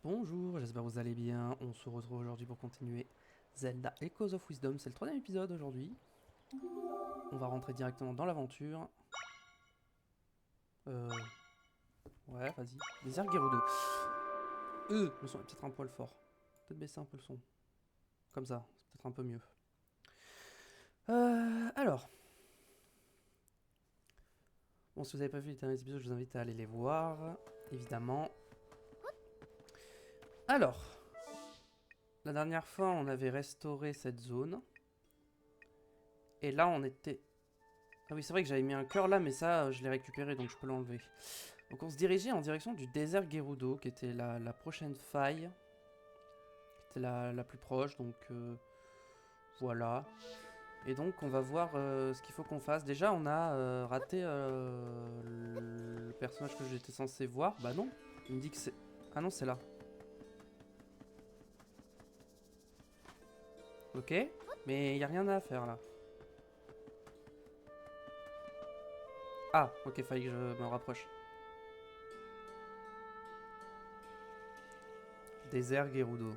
Bonjour, j'espère que vous allez bien. On se retrouve aujourd'hui pour continuer Zelda Echoes of Wisdom. C'est le troisième épisode aujourd'hui. On va rentrer directement dans l'aventure. Euh... Ouais, vas-y. Désert Gerudo. Le son est peut-être un poil fort. Peut-être baisser un peu le son. Comme ça, c'est peut-être un peu mieux. Alors. Bon, si vous n'avez pas vu les derniers épisodes, je vous invite à aller les voir. Évidemment. Alors. La dernière fois, on avait restauré cette zone. Et là, on était... Ah oui, c'est vrai que j'avais mis un cœur là, mais ça, je l'ai récupéré, donc je peux l'enlever. Donc on se dirigeait en direction du désert Gerudo, qui était la prochaine faille, qui était la plus proche, donc voilà. Et donc on va voir ce qu'il faut qu'on fasse. Déjà on a raté le personnage que j'étais censé voir. Bah non, il me dit que c'est... Ah non, c'est là. Ok, mais il n'y a rien à faire là. Ah, ok, fallait que je me rapproche. Désert Gerudo.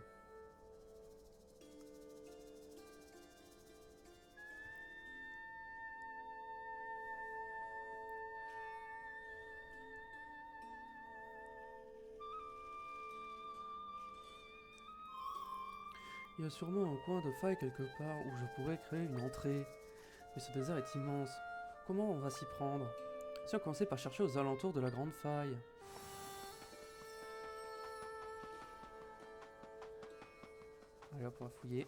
Il y a sûrement un coin de faille quelque part où je pourrais créer une entrée. Mais ce désert est immense. Comment on va s'y prendre? Si on commençait par chercher aux alentours de la grande faille. Allez hop, on va fouiller.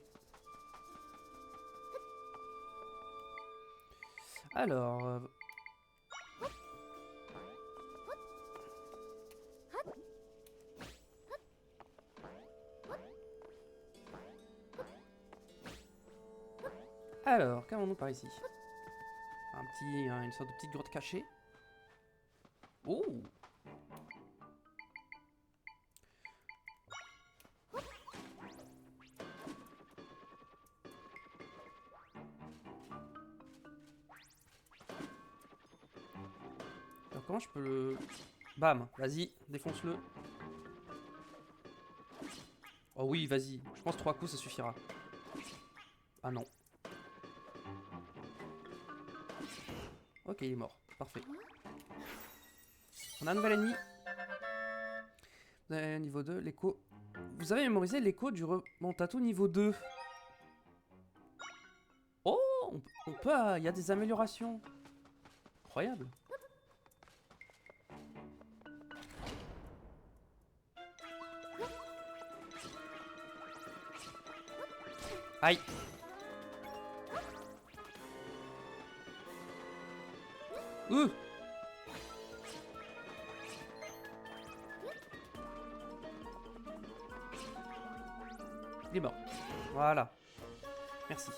Alors... Alors, qu'avons-nous par ici? Une sorte de petite grotte cachée. Oh! Alors comment je peux le... Bam, vas-y, défonce-le. Oh oui, vas-y. Je pense 3 coups, ça suffira. Ah non. Ok, il est mort. Parfait. On a un nouvel ennemi. Vous avez niveau 2, l'écho... Vous avez mémorisé l'écho du remontato niveau 2. Oh, on peut... Il y a des améliorations. Incroyable. Aïe. Ouh. Il est mort. Voilà. Merci.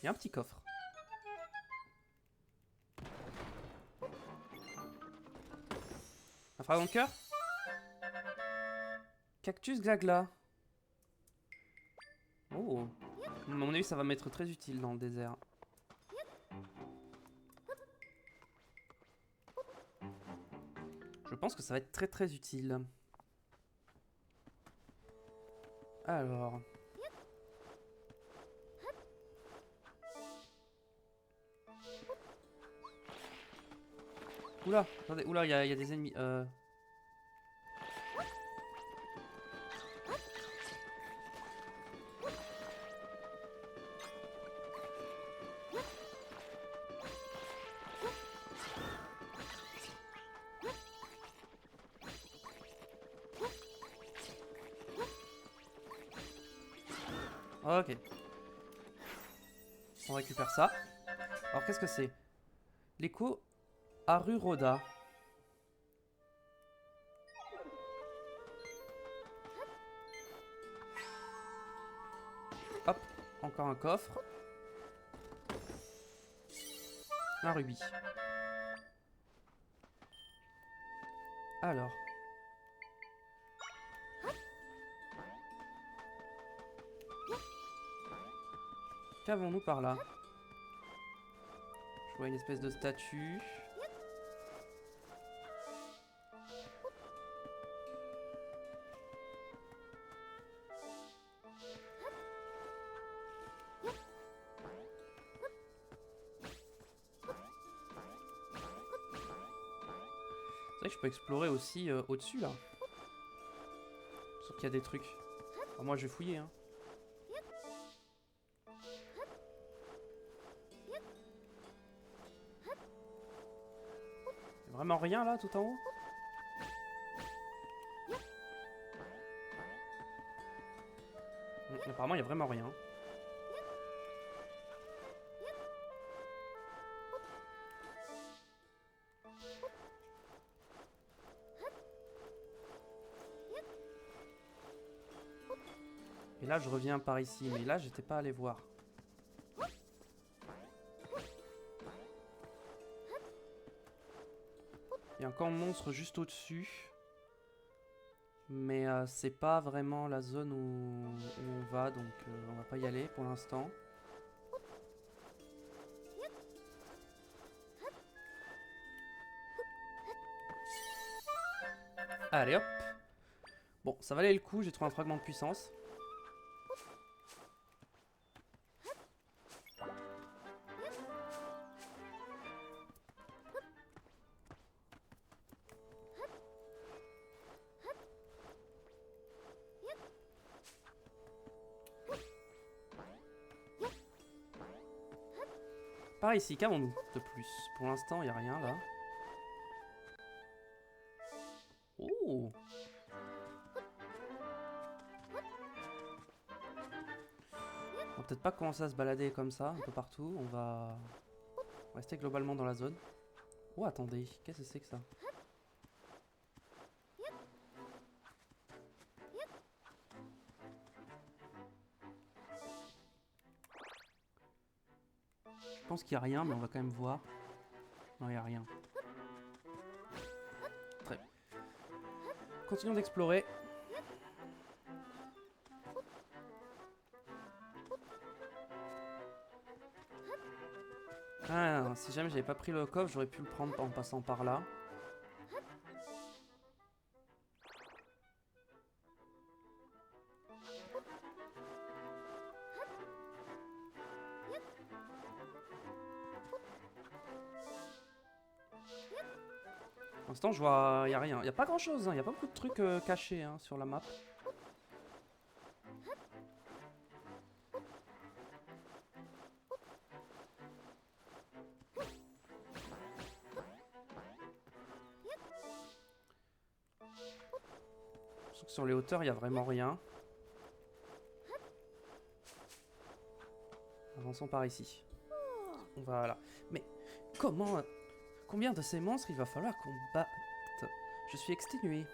Il y a un petit coffre. Un fragment de cœur. Cactus glagla. Oh. À mon avis, ça va m'être très utile dans le désert. Je pense que ça va être très très utile. Alors... Oula, attendez, oula, il y a des ennemis. Ok. On récupère ça. Alors qu'est-ce que c'est? L'écho Aruroda. Hop, encore un coffre. Un rubis. Alors. Qu'avons-nous par là? Je vois une espèce de statue. vrai que je peux explorer aussi au-dessus là. Sauf qu'il y a des trucs. Alors moi je vais fouiller hein. Y a vraiment rien là tout en haut? Apparemment il y a vraiment rien. Et là je reviens par ici, mais là j'étais pas allé voir. Il y a un camp de monstres juste au-dessus. Mais c'est pas vraiment la zone où on va, donc on va pas y aller pour l'instant. Allez hop. Bon, ça valait le coup, j'ai trouvé un fragment de puissance. Par ici, qu'avons-nous de plus? Pour l'instant, il n'y a rien là. Oh! On va peut-être pas commencer à se balader comme ça, un peu partout. On va rester globalement dans la zone. Oh, attendez, qu'est-ce que c'est que ça? Je pense qu'il n'y a rien, mais on va quand même voir. Non, il n'y a rien. Très bien. Continuons d'explorer. Ah, si jamais j'avais pas pris le coffre, j'aurais pu le prendre en passant par là. Pour l'instant, je vois, y a rien. Y a pas grand chose, hein. Y a pas beaucoup de trucs cachés hein, sur la map. Sauf que sur les hauteurs, y a vraiment rien. Avançons par ici. Voilà. Mais comment... Combien de ces monstres il va falloir qu'on batte? Je suis exténué.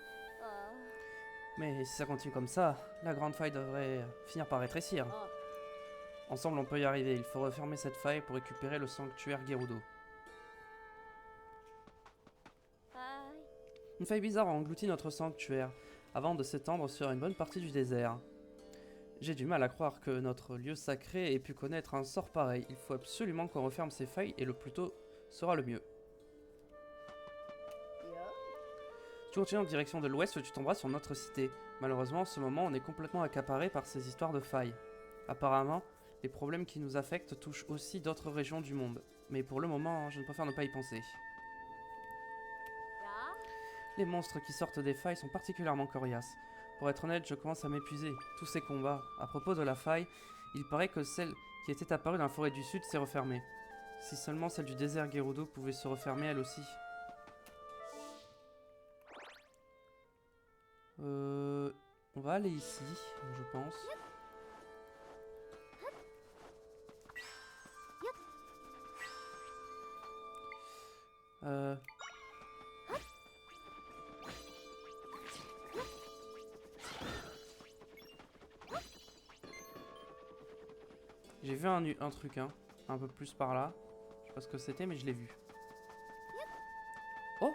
Mais si ça continue comme ça, la grande faille devrait finir par rétrécir. Ensemble, on peut y arriver. Il faut refermer cette faille pour récupérer le sanctuaire Gerudo. Une faille bizarre a englouti notre sanctuaire, avant de s'étendre sur une bonne partie du désert. J'ai du mal à croire que notre lieu sacré ait pu connaître un sort pareil. Il faut absolument qu'on referme ces failles et le plus tôt sera le mieux. Si tu continues en direction de l'ouest, tu tomberas sur notre cité. Malheureusement, en ce moment, on est complètement accaparé par ces histoires de failles. Apparemment, les problèmes qui nous affectent touchent aussi d'autres régions du monde. Mais pour le moment, je ne préfère ne pas y penser. Les monstres qui sortent des failles sont particulièrement coriaces. Pour être honnête, je commence à m'épuiser. Tous ces combats. À propos de la faille, il paraît que celle qui était apparue dans la forêt du sud s'est refermée. Si seulement celle du désert Gerudo pouvait se refermer elle aussi. On va aller ici, je pense. J'ai vu un truc, hein, un peu plus par là. Je sais pas ce que c'était, mais je l'ai vu. Oh!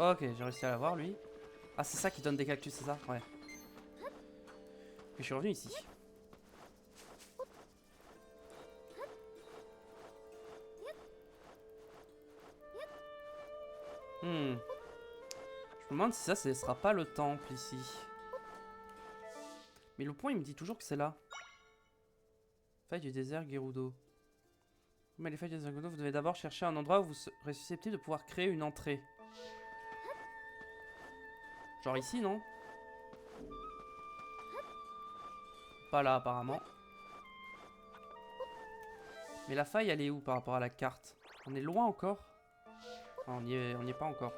Ok, j'ai réussi à l'avoir lui. Ah, c'est ça qui donne des cactus, c'est ça? Ouais. Et je suis revenu ici. me demande si ça, ce sera pas le temple ici. Mais le point, il me dit toujours que c'est là. Faille du désert Gerudo. Mais les failles du désert Gerudo, vous devez d'abord chercher un endroit où vous serez susceptible de pouvoir créer une entrée. Genre ici, non? Pas là, apparemment. Mais la faille, elle est où par rapport à la carte? On est loin encore? Enfin, on y est pas encore.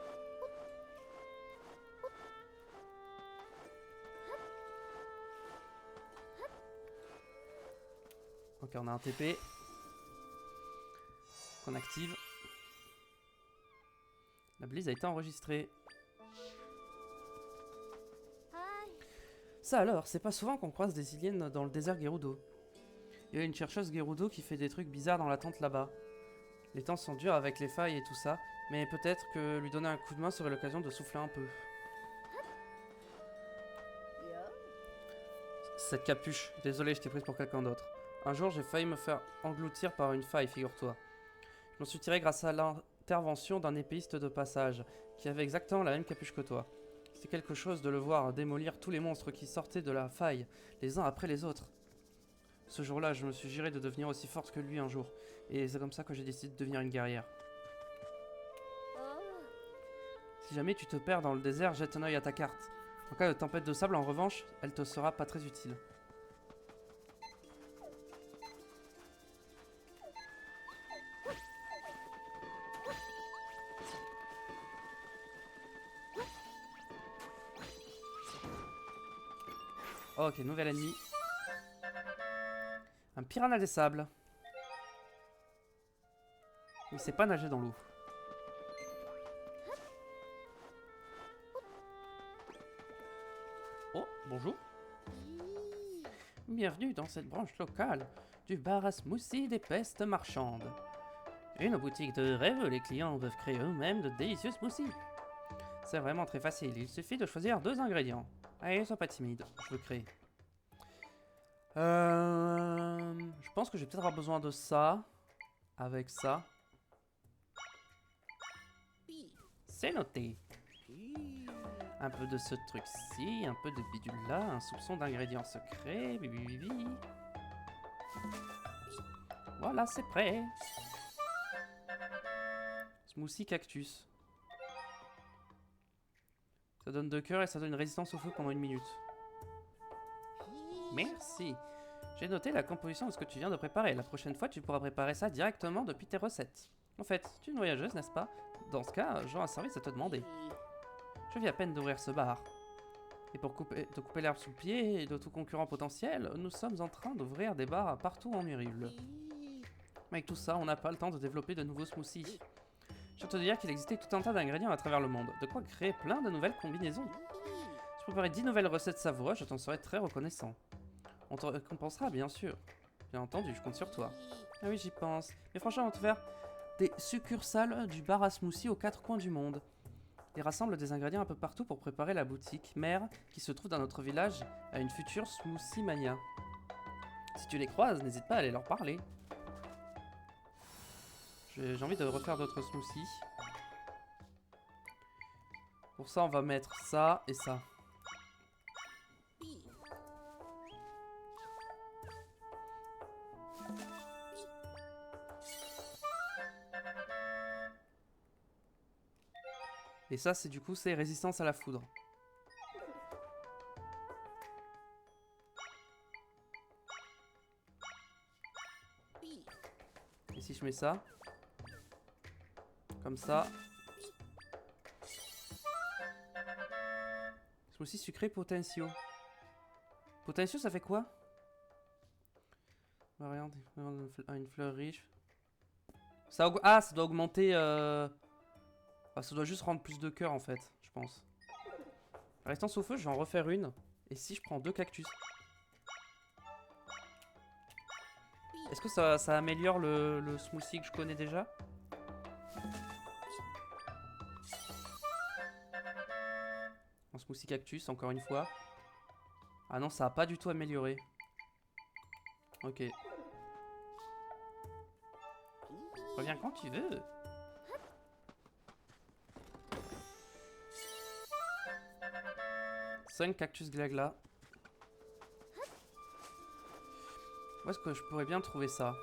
Ok, on a un TP. Qu'on active. La Blaze a été enregistrée. Ça alors, c'est pas souvent qu'on croise des aliens dans le désert Gerudo. Il y a une chercheuse Gerudo qui fait des trucs bizarres dans la tente là-bas. Les temps sont durs avec les failles et tout ça, mais peut-être que lui donner un coup de main serait l'occasion de souffler un peu. Cette capuche, désolé, je t'ai prise pour quelqu'un d'autre. Un jour, j'ai failli me faire engloutir par une faille, figure-toi. Je m'en suis tiré grâce à l'intervention d'un épéiste de passage, qui avait exactement la même capuche que toi. C'était quelque chose de le voir démolir tous les monstres qui sortaient de la faille, les uns après les autres. Ce jour-là, je me suis juré de devenir aussi forte que lui un jour, et c'est comme ça que j'ai décidé de devenir une guerrière. Si jamais tu te perds dans le désert, jette un œil à ta carte. En cas de tempête de sable, en revanche, elle te sera pas très utile. Ok, nouvel ennemi. Un piranha des sables. Il sait pas nager dans l'eau. Oh, bonjour. Bienvenue dans cette branche locale du bar à smoothie des pestes marchandes. Une boutique de rêve où les clients peuvent créer eux-mêmes de délicieux smoothies. C'est vraiment très facile, il suffit de choisir 2 ingrédients. Allez, sois pas timide, je veux créer. Je pense que je vais peut-être avoir besoin de ça. Avec ça. C'est noté. Un peu de ce truc-ci, un peu de bidule là, un soupçon d'ingrédients secrets, bibi. Voilà, c'est prêt. Smoothie cactus. Ça donne 2 cœurs et ça donne une résistance au feu pendant 1 minute. Merci. J'ai noté la composition de ce que tu viens de préparer. La prochaine fois, tu pourras préparer ça directement depuis tes recettes. En fait, tu es une voyageuse, n'est-ce pas? Dans ce cas, j'aurai un service à te demander. Je viens à peine d'ouvrir ce bar. Et pour te couper l'herbe sous le pied de tout concurrent potentiel, nous sommes en train d'ouvrir des bars partout en Hyrule. Mais avec tout ça, on n'a pas le temps de développer de nouveaux smoothies. Je te dire qu'il existait tout un tas d'ingrédients à travers le monde, de quoi créer plein de nouvelles combinaisons. Si tu préparais 10 nouvelles recettes savoureuses, je t'en serais très reconnaissant. On te récompensera, bien sûr. Bien entendu, je compte sur toi. Ah oui, j'y pense. Mais franchement, on va te faire des succursales du bar à smoothie aux 4 coins du monde. Ils rassemblent des ingrédients un peu partout pour préparer la boutique mère qui se trouve dans notre village à une future smoothie mania. Si tu les croises, n'hésite pas à aller leur parler. J'ai envie de refaire d'autres smoothies. Pour ça, on va mettre ça et ça. Et ça, c'est du coup, c'est résistance à la foudre. Et si je mets ça, comme ça. Smoothie sucré potentio. Potentio, ça fait quoi? Variante, une fleur riche. Ça ah, ça doit augmenter... Ah, ça doit juste rendre plus de cœur en fait, je pense. Restance au feu, je vais en refaire une. Et si je prends 2 cactus? Est-ce que ça améliore le smoothie que je connais déjà? Un smoothie cactus, encore une fois. Ah non, ça a pas du tout amélioré. Ok. Reviens quand tu veux. 5 cactus glagla. Où est-ce que je pourrais bien trouver ça?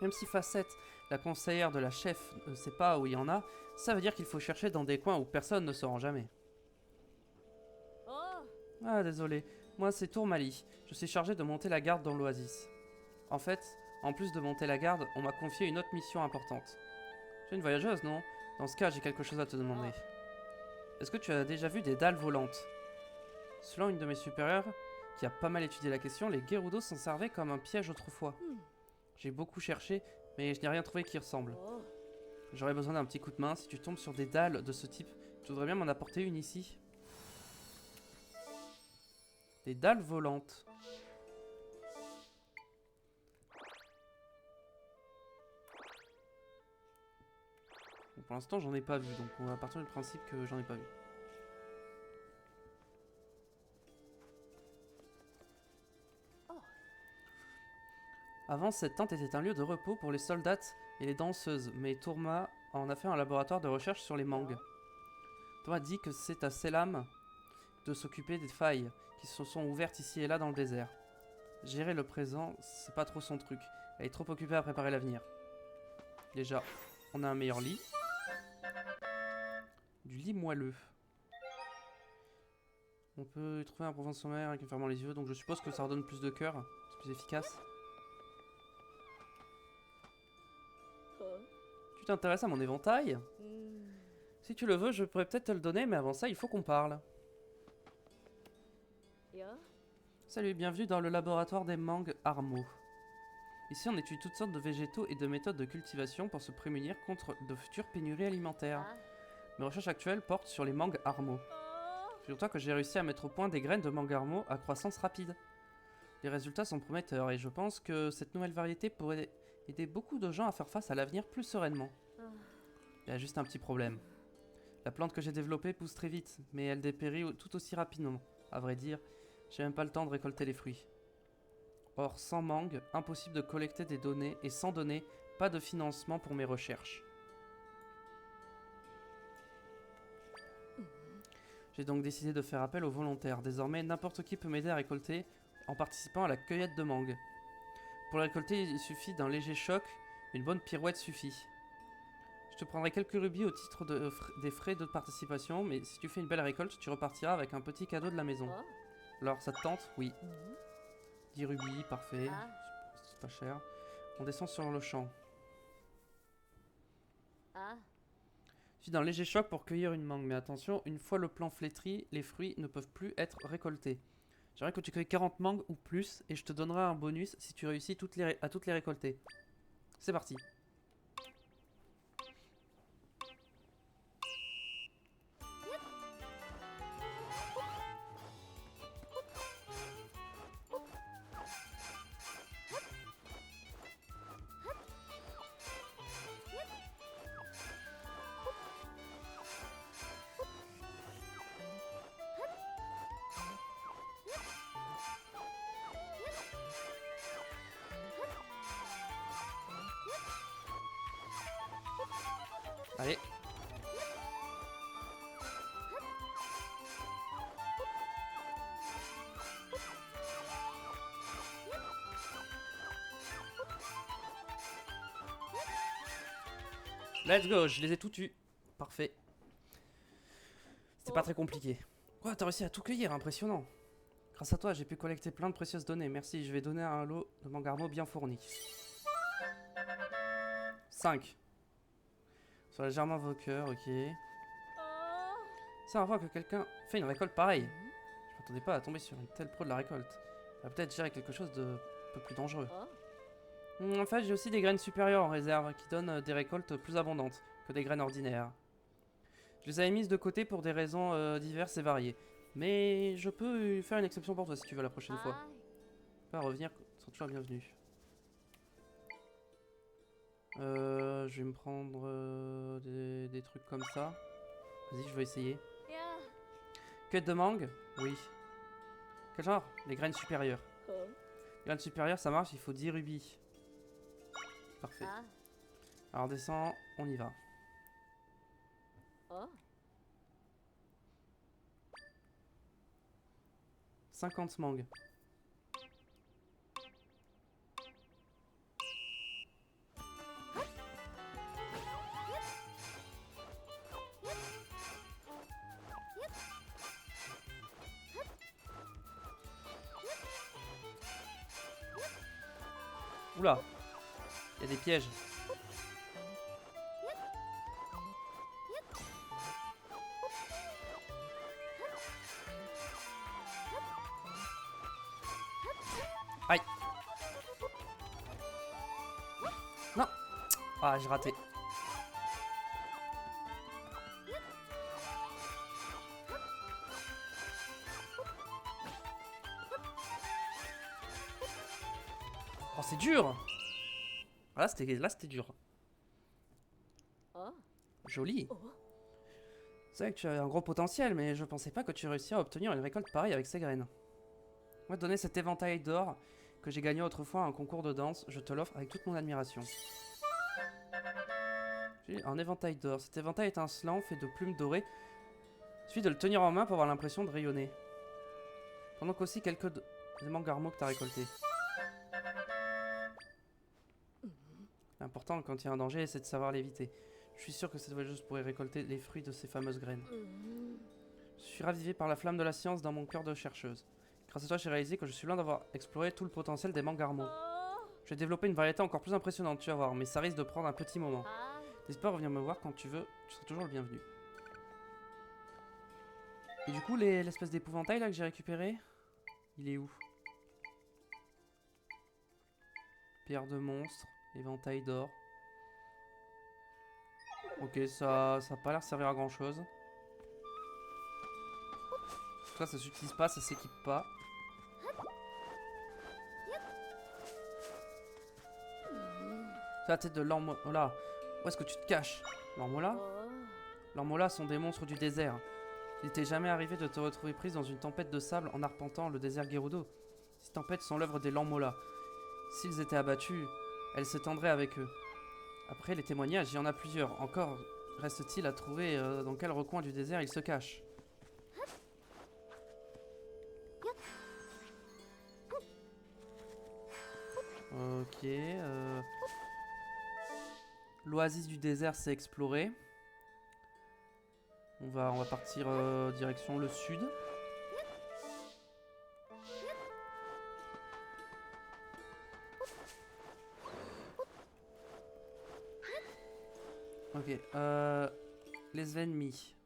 Même si Facette, la conseillère de la chef, ne sait pas où il y en a, ça veut dire qu'il faut chercher dans des coins où personne ne se rend jamais. Ah, désolé. Moi, c'est Tourmalie. Je suis chargé de monter la garde dans l'oasis. En fait, en plus de monter la garde, on m'a confié une autre mission importante. Tu es une voyageuse, non? Dans ce cas, j'ai quelque chose à te demander. Est-ce que tu as déjà vu des dalles volantes? Selon une de mes supérieures, qui a pas mal étudié la question, les Gerudo s'en servaient comme un piège autrefois. J'ai beaucoup cherché, mais je n'ai rien trouvé qui ressemble. J'aurais besoin d'un petit coup de main. Si tu tombes sur des dalles de ce type, tu voudrais bien m'en apporter une ici? Des dalles volantes. Bon, pour l'instant, j'en ai pas vu, donc on va partir du principe que j'en ai pas vu. Avant, cette tente était un lieu de repos pour les soldats et les danseuses, mais Tourma en a fait un laboratoire de recherche sur les mangues. Tourma dit que c'est à Selam de s'occuper des failles qui se sont ouvertes ici et là dans le désert. Gérer le présent, c'est pas trop son truc. Elle est trop occupée à préparer l'avenir. Déjà, on a un meilleur lit. Du lit moelleux. On peut y trouver un profond sommeil avec en fermant les yeux, donc je suppose que ça redonne plus de cœur. C'est plus efficace. Tu t'intéresses à mon éventail? Si tu le veux, je pourrais peut-être te le donner, mais avant ça, il faut qu'on parle. Salut, bienvenue dans le laboratoire des mangues Armo. Ici, on étudie toutes sortes de végétaux et de méthodes de cultivation pour se prémunir contre de futures pénuries alimentaires. Mes recherches actuelles portent sur les mangues Armo. Figure-toi que j'ai réussi à mettre au point des graines de mangue Armo à croissance rapide. Les résultats sont prometteurs et je pense que cette nouvelle variété pourrait aider beaucoup de gens à faire face à l'avenir plus sereinement. Il y a juste un petit problème. La plante que j'ai développée pousse très vite, mais elle dépérit tout aussi rapidement. À vrai dire, j'ai même pas le temps de récolter les fruits. Or, sans mangue, impossible de collecter des données, et sans données, pas de financement pour mes recherches. J'ai donc décidé de faire appel aux volontaires. Désormais, n'importe qui peut m'aider à récolter en participant à la cueillette de mangue. Pour les récolter, il suffit d'un léger choc, une bonne pirouette suffit. Je te prendrai quelques rubis au titre des frais de participation, mais si tu fais une belle récolte, tu repartiras avec un petit cadeau de la maison. Alors, ça te tente? Oui. 10 rubis, parfait. C'est pas cher. On descend sur le champ. Je suis d'un léger choc pour cueillir une mangue, mais attention, une fois le plant flétri, les fruits ne peuvent plus être récoltés. J'aimerais que tu cueilles 40 mangues ou plus, et je te donnerai un bonus si tu réussis à toutes les récolter. C'est parti. Allez. Let's go, je les ai tous tués. Parfait. C'était pas très compliqué. Ouais, t'as réussi à tout cueillir, impressionnant. Grâce à toi, j'ai pu collecter plein de précieuses données. Merci, je vais donner un lot de mangue Armo bien fourni. 5. Sois légèrement voqueur, ok. C'est la fois que quelqu'un fait une récolte pareille. Je m'attendais pas à tomber sur une telle pro de la récolte. Elle va peut-être gérer quelque chose de un peu plus dangereux. En fait, j'ai aussi des graines supérieures en réserve qui donnent des récoltes plus abondantes que des graines ordinaires. Je les avais mises de côté pour des raisons diverses et variées. Mais je peux faire une exception pour toi si tu veux la prochaine fois. Tu peux revenir, tu seras toujours bienvenu. Je vais me prendre des trucs comme ça. Vas-y, je vais essayer. Cueillette de mangue? Oui. Quel genre? Les graines supérieures. Les graines supérieures, ça marche, il faut 10 rubis. Parfait. Alors descend, on y va. 50 mangues. Oula, il y a des pièges. Aïe. Non. Ah, j'ai raté. Oh, c'est dur. Là, c'était dur. Joli. C'est vrai que tu as un gros potentiel, mais je pensais pas que tu réussirais à obtenir une récolte pareille avec ces graines. On va te donner cet éventail d'or que j'ai gagné autrefois à un concours de danse. Je te l'offre avec toute mon admiration. J'ai un éventail d'or. Cet éventail étincelant fait de plumes dorées. Il suffit de le tenir en main pour avoir l'impression de rayonner. Pendant qu'aussi quelques des mangarmos que tu as récoltés. L'important quand il y a un danger, c'est de savoir l'éviter. Je suis sûr que cette voyageuse pourrait récolter les fruits de ces fameuses graines. Je suis ravivé par la flamme de la science dans mon cœur de chercheuse. Grâce à toi, j'ai réalisé que je suis loin d'avoir exploré tout le potentiel des mangarmos. Je vais développer une variété encore plus impressionnante, tu vas voir, mais ça risque de prendre un petit moment. N'hésite pas à revenir me voir quand tu veux, tu seras toujours le bienvenu. Et du coup, l'espèce d'épouvantail là que j'ai récupéré, il est où? Pierre de monstre, éventail d'or. Ok, ça a pas l'air de servir à grand chose. Ça s'utilise pas, ça s'équipe pas. C'est la tête de l'Ormola. Où est-ce que tu te caches? L'Ormola? L'Ormola sont des monstres du désert. Il t'est jamais arrivé de te retrouver prise dans une tempête de sable en arpentant le désert Gerudo? Ces tempêtes sont l'œuvre des Lormola. S'ils étaient abattus, elles s'étendraient avec eux. Après les témoignages, il y en a plusieurs. Encore reste-t-il à trouver dans quel recoin du désert ils se cachent. Ok. L'oasis du désert, c'est exploré. On va partir direction le sud. Ok. Les ennemis.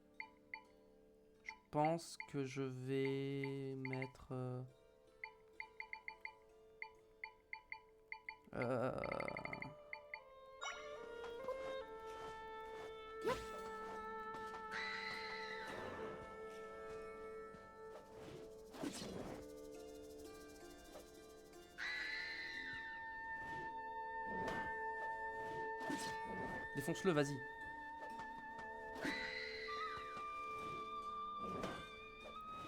Je pense que je vais mettre... Défonce-le, vas-y.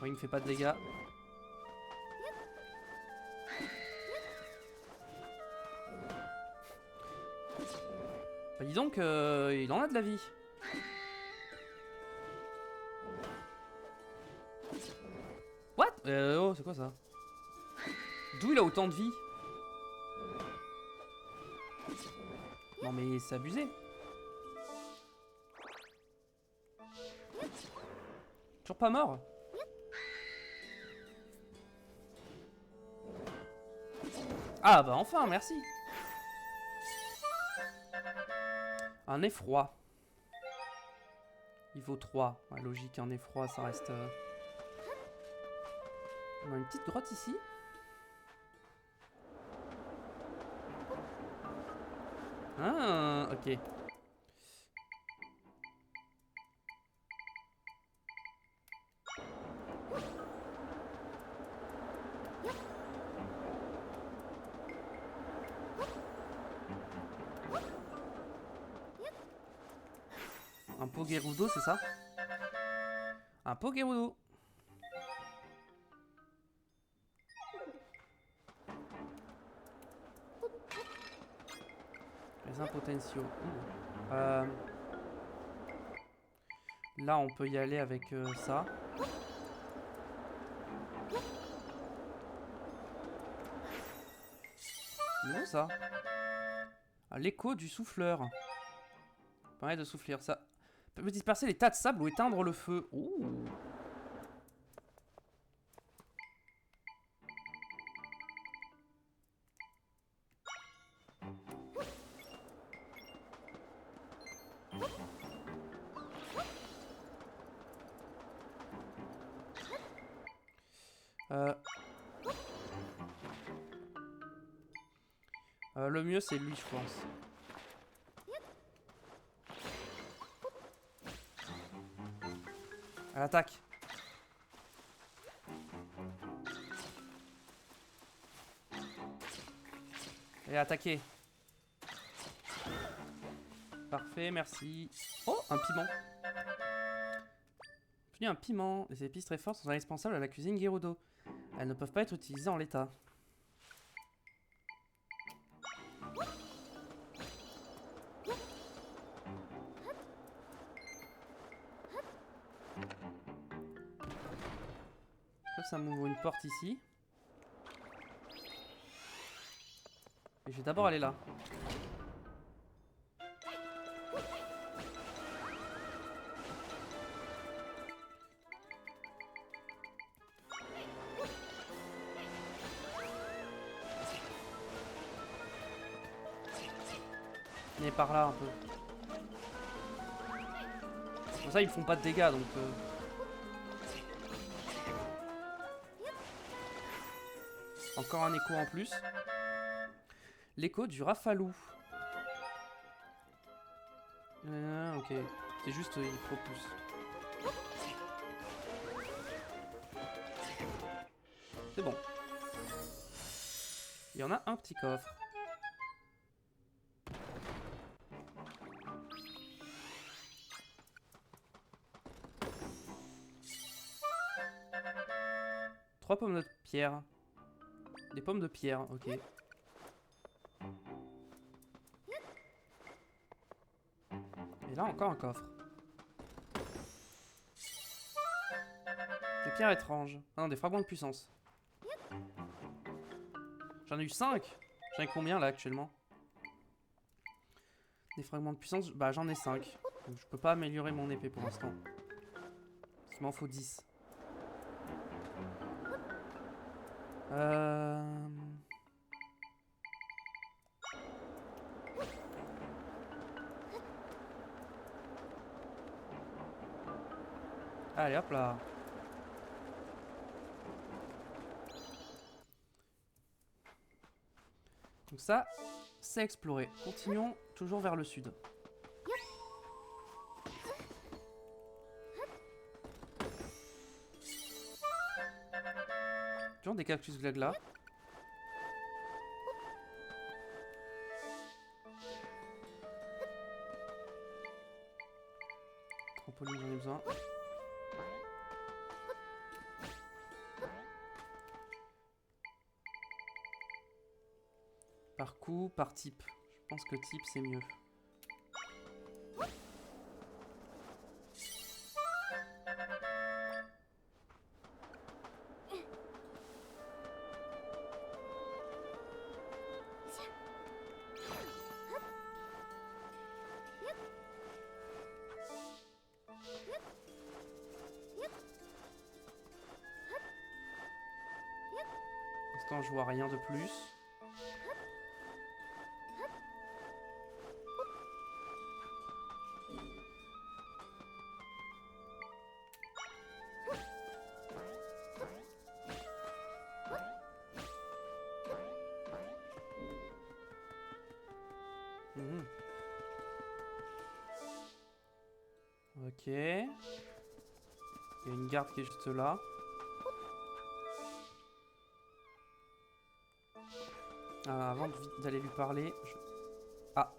Ouais, il me fait pas de dégâts. Bah dis donc, il en a de la vie. What? Oh, c'est quoi ça? D'où il a autant de vie? Non mais c'est abusé. Toujours pas mort? Ah bah enfin, merci. Un effroi. Niveau 3. Ouais, logique, un effroi, ça reste... On a une petite grotte ici. Ah, ok. Un pot Gerudo, c'est ça? Un pot Gerudo. Les impotentiaux. Là, on peut y aller avec ça. nouveau ça. Ah, l'écho du souffleur. Permet de souffler. Ça peut disperser les tas de sable ou éteindre le feu. Ouh. Le mieux c'est lui je pense. À l'attaque. Et attaquer. Parfait, merci. Oh, un piment. Puis un piment. Les épices très fortes sont indispensables à la cuisine Gerudo. Elles ne peuvent pas être utilisées en l'état. Ça m'ouvre une porte ici. Et je vais d'abord aller là. Mais par là un peu. Pour ça ils font pas de dégâts donc... Encore un écho en plus. L'écho du Rafalou. Ok. C'est juste, il faut pouce. C'est bon. Il y en a un petit coffre. Trois pommes de pierre. Des pommes de pierre, ok. Et là, encore un coffre. Des pierres étranges. Ah non, des fragments de puissance. J'en ai eu 5. J'en ai combien là actuellement? Des fragments de puissance, bah j'en ai 5. Donc je peux pas améliorer mon épée pour l'instant. Il m'en faut 10. Allez hop là. Donc ça, c'est exploré. Continuons toujours vers le sud. Toujours des cactus glagla. Trampoline, j'en ai besoin. Par coup, par type. Je pense que type c'est mieux. Pour l'instant, je vois rien de plus. Ok. Il y a une garde qui est juste là. Avant d'aller lui parler... Ah.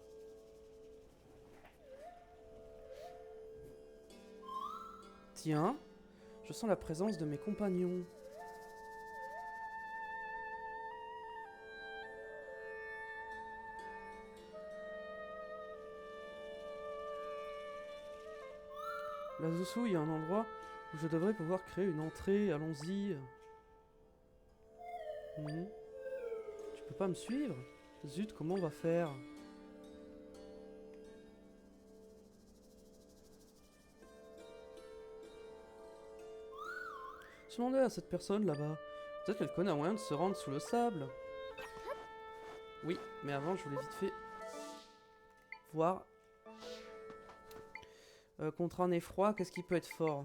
Tiens, je sens la présence de mes compagnons. Là dessous, il y a un endroit où je devrais pouvoir créer une entrée. Allons-y. Tu peux pas me suivre? Zut, comment on va faire? Je demandais à cette personne là-bas. Peut-être qu'elle connaît un moyen de se rendre sous le sable. Oui, mais avant, je voulais vite fait voir. Contre un effroi, qu'est-ce qui peut être fort?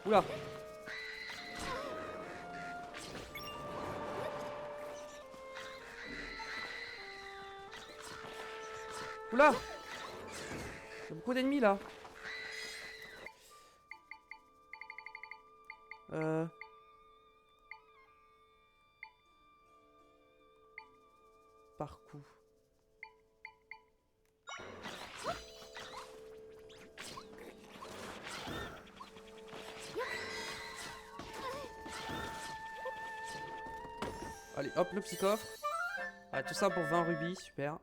Oula! Oula! Il y a beaucoup d'ennemis là. Par coup. Allez, hop, le petit coffre. Ah, tout ça pour 20 rubis, super.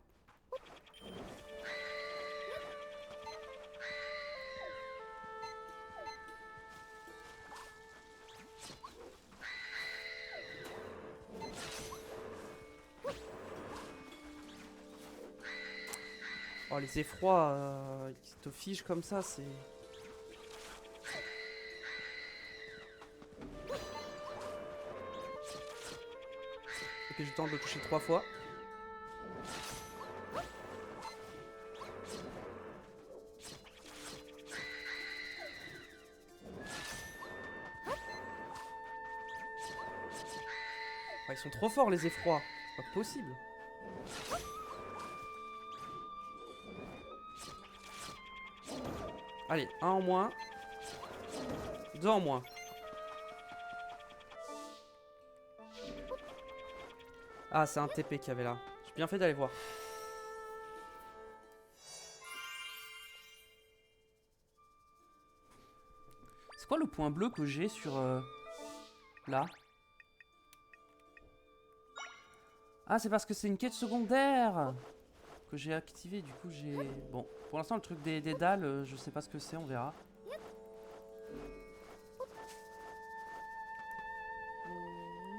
Oh, les effrois qui te figent comme ça, c'est... Ok, je tente de toucher 3 fois. Ah, ils sont trop forts les effrois. C'est pas possible. Allez, un en moins. 2 en moins. Ah, c'est un TP qu'il y avait là. J'ai bien fait d'aller voir. C'est quoi le point bleu que j'ai sur... là? Ah, c'est parce que c'est une quête secondaire que j'ai activée. Du coup, j'ai... Bon, pour l'instant, le truc des dalles, je sais pas ce que c'est, on verra.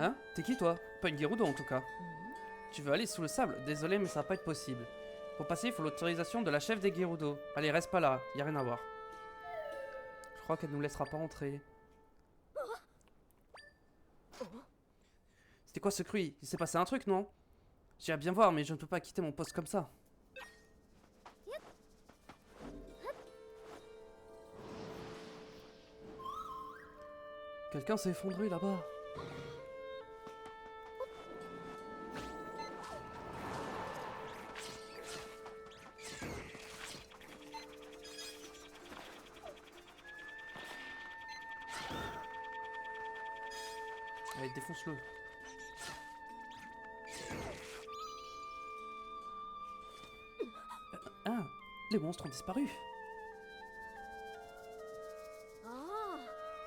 Hein? T'es qui, toi? Pas une Gerudo, en tout cas. Tu veux aller sous le sable? Désolé, mais ça va pas être possible. Pour passer, il faut l'autorisation de la chef des Gerudo. Allez, reste pas là, y a rien à voir. Je crois qu'elle nous laissera pas entrer. C'était quoi ce bruit? Il s'est passé un truc, non? J'irai bien voir, mais je ne peux pas quitter mon poste comme ça. Quelqu'un s'est effondré là-bas. Allez, défonce-le. Ah, les monstres ont disparu.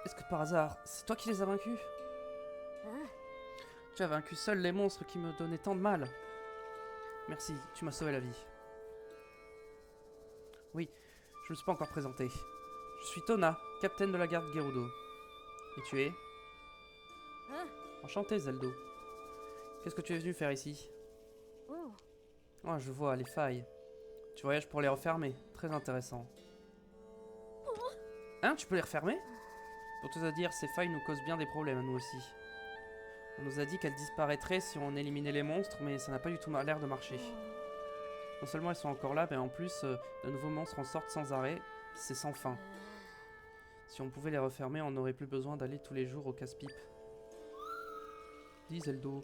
Est-ce que par hasard, c'est toi qui les as vaincus? Tu as vaincu seul les monstres qui me donnaient tant de mal. Merci, tu m'as sauvé la vie. Oui, je ne me suis pas encore présenté. Je suis Tona, capitaine de la garde Gerudo. Et tu es? Enchanté, Zeldo. Qu'est-ce que tu es venu faire ici? Oh, je vois, les failles. Tu voyages pour les refermer. Très intéressant. Hein, tu peux les refermer? Pour tout à dire, ces failles nous causent bien des problèmes à nous aussi. On nous a dit qu'elles disparaîtraient si on éliminait les monstres, mais ça n'a pas du tout l'air de marcher. Non seulement ils sont encore là, mais en plus, de nouveaux monstres en sortent sans arrêt. C'est sans fin. Si on pouvait les refermer, on n'aurait plus besoin d'aller tous les jours au casse-pipe. Dis, Zeldo.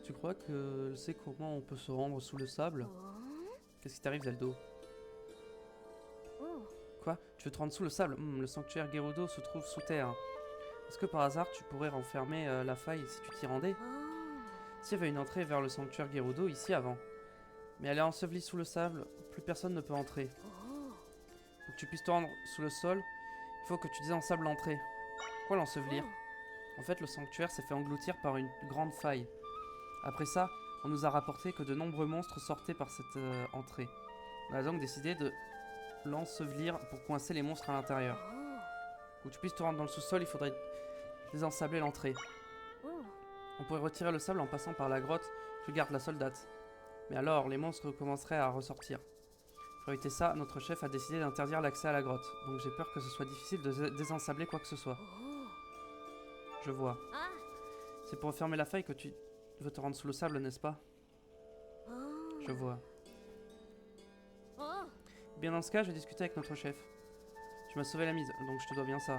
Tu crois qu'elle sait comment on peut se rendre sous le sable? Qu'est-ce qui t'arrive, Zeldo? Quoi? Tu veux te rendre sous le sable? Le sanctuaire Gerudo se trouve sous terre. Est-ce que par hasard tu pourrais renfermer la faille si tu t'y rendais? S'il y avait une entrée vers le sanctuaire Gerudo ici avant. Mais elle est ensevelie sous le sable, plus personne ne peut entrer. Pour que tu puisses te rendre sous le sol, il faut que tu désensables l'entrée. Pourquoi l'ensevelir? En fait, le sanctuaire s'est fait engloutir par une grande faille. Après ça, On nous a rapporté que de nombreux monstres sortaient par cette entrée. On a donc décidé de l'ensevelir pour coincer les monstres à l'intérieur. Pour que tu puisses te rendre dans le sous-sol, il faudrait désensabler l'entrée. On pourrait retirer le sable en passant par la grotte que garde la soldate. Mais alors, les monstres commenceraient à ressortir. Pour éviter ça, notre chef a décidé d'interdire l'accès à la grotte. Donc j'ai peur que ce soit difficile de désensabler quoi que ce soit. Je vois. C'est pour refermer la faille que tu veux te rendre sous le sable, n'est-ce pas? Je vois. Bien dans ce cas, je vais discuter avec notre chef. Tu m'as sauvé la mise, donc je te dois bien ça.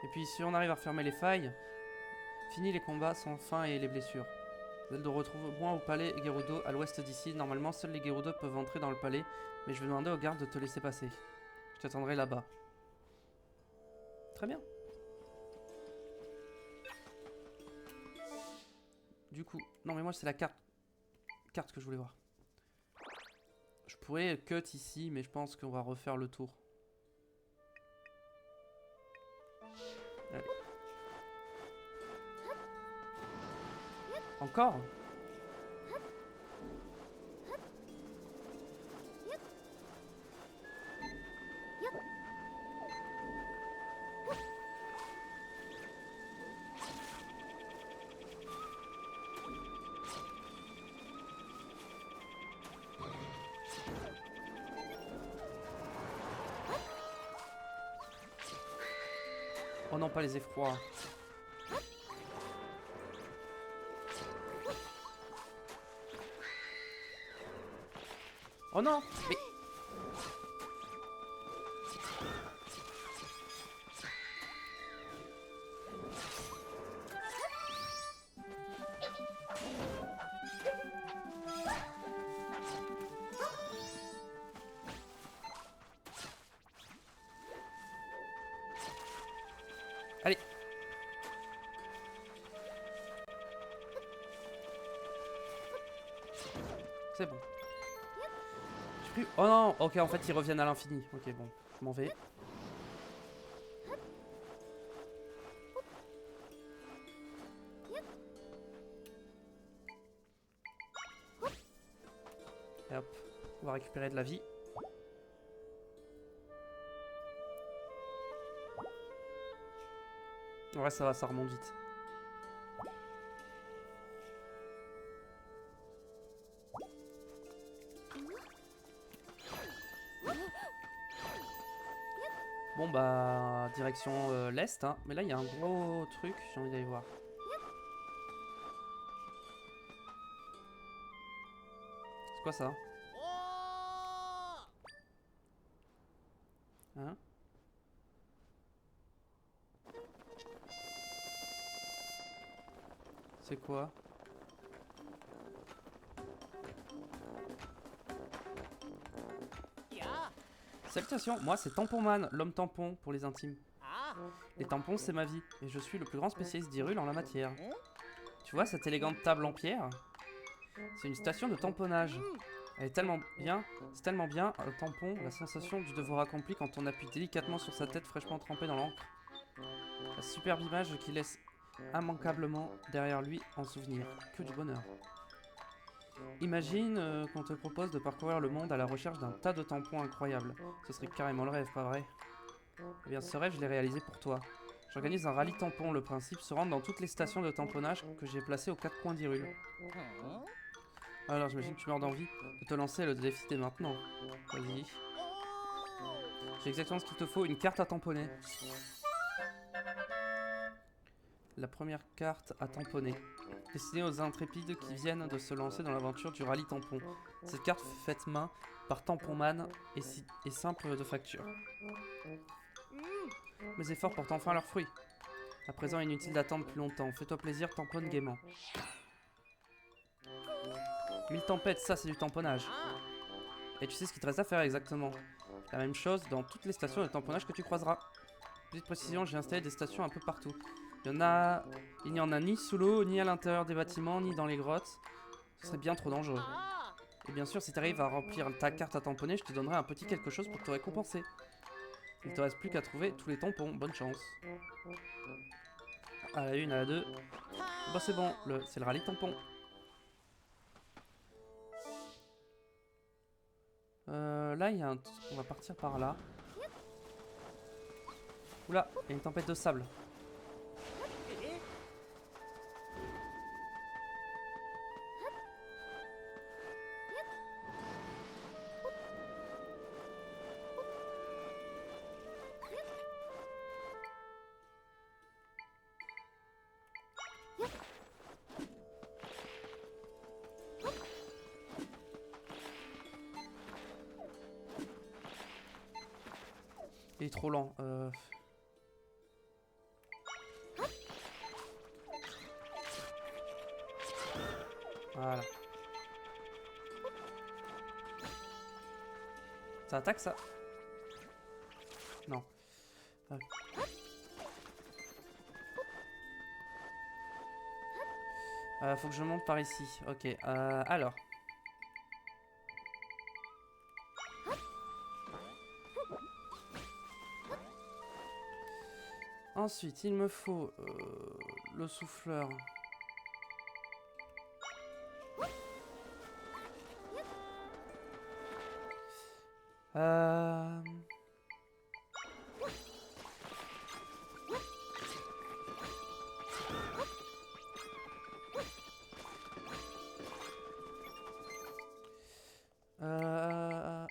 Et puis si on arrive à refermer les failles, fini les combats sans fin et les blessures. Zelda retrouve-moi au palais Gerudo à l'ouest d'ici. Normalement, seuls les Gerudo peuvent entrer dans le palais, mais je vais demander aux gardes de te laisser passer. Je t'attendrai là-bas. Très bien. Du coup, non mais moi c'est la carte que je voulais voir. Je pourrais cut ici, mais je pense qu'on va refaire le tour. Allez. Encore? Oh non, pas les effrois. Oh non, mais... Allez. C'est bon. J'ai pris... Oh non, ok, en fait ils reviennent à l'infini. Ok, bon, je m'en vais. Et hop, on va récupérer de la vie. Ouais, ça va, ça remonte vite. Bon bah, direction l'est, hein. Mais là il y a un gros truc, j'ai envie d'aller voir. C'est quoi ça? Hein? C'est quoi? Salutations, moi c'est Tamponman, l'homme tampon pour les intimes. Les tampons c'est ma vie, et je suis le plus grand spécialiste d'Hyrule en la matière. Tu vois cette élégante table en pierre? C'est une station de tamponnage. Elle est tellement bien, c'est tellement bien, un tampon, la sensation du devoir accompli quand on appuie délicatement sur sa tête fraîchement trempée dans l'encre. La superbe image qui laisse immanquablement derrière lui en souvenir. Que du bonheur. Imagine qu'on te propose de parcourir le monde à la recherche d'un tas de tampons incroyables. Ce serait carrément le rêve, pas vrai? Eh bien, ce rêve, je l'ai réalisé pour toi. J'organise un rallye tampon. Le principe se rendre dans toutes les stations de tamponnage que j'ai placées aux quatre coins d'Hyrule. Alors, j'imagine que tu meurs d'envie de te lancer le défi dès maintenant. Vas-y. J'ai exactement ce qu'il te faut, une carte à tamponner. La première carte à tamponner. Destinée aux intrépides qui viennent de se lancer dans l'aventure du rallye tampon. Cette carte faite main par Tamponman est simple de facture. Mes efforts portent enfin leurs fruits. À présent, inutile d'attendre plus longtemps. Fais-toi plaisir, tamponne gaiement. 1000 tempêtes, ça c'est du tamponnage. Et tu sais ce qu'il te reste à faire exactement. La même chose dans toutes les stations de tamponnage que tu croiseras. Petite précision, j'ai installé des stations un peu partout. Il n'y en a ni sous l'eau, ni à l'intérieur des bâtiments, ni dans les grottes. Ce serait bien trop dangereux. Et bien sûr, si tu arrives à remplir ta carte à tamponner, je te donnerai un petit quelque chose pour te récompenser. Il te reste plus qu'à trouver tous les tampons. Bonne chance. À la 1, à la 2. Bah c'est bon, c'est le rallye tampon. là, il y a un... on va partir par là. Oula, il y a une tempête de sable. Il est trop lent. Voilà. Ça attaque ça? Non. Faut que je monte par ici. Ok. Alors. Ensuite, il me faut le souffleur.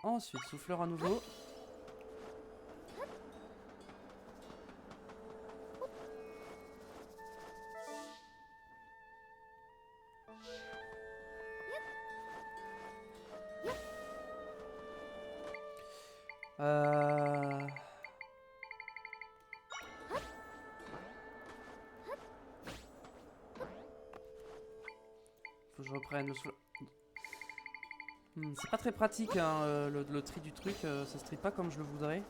Ensuite, souffleur à nouveau. Faut que je reprenne le souffleur. C'est pas très pratique, hein, le tri du truc, ça se trie pas comme je le voudrais.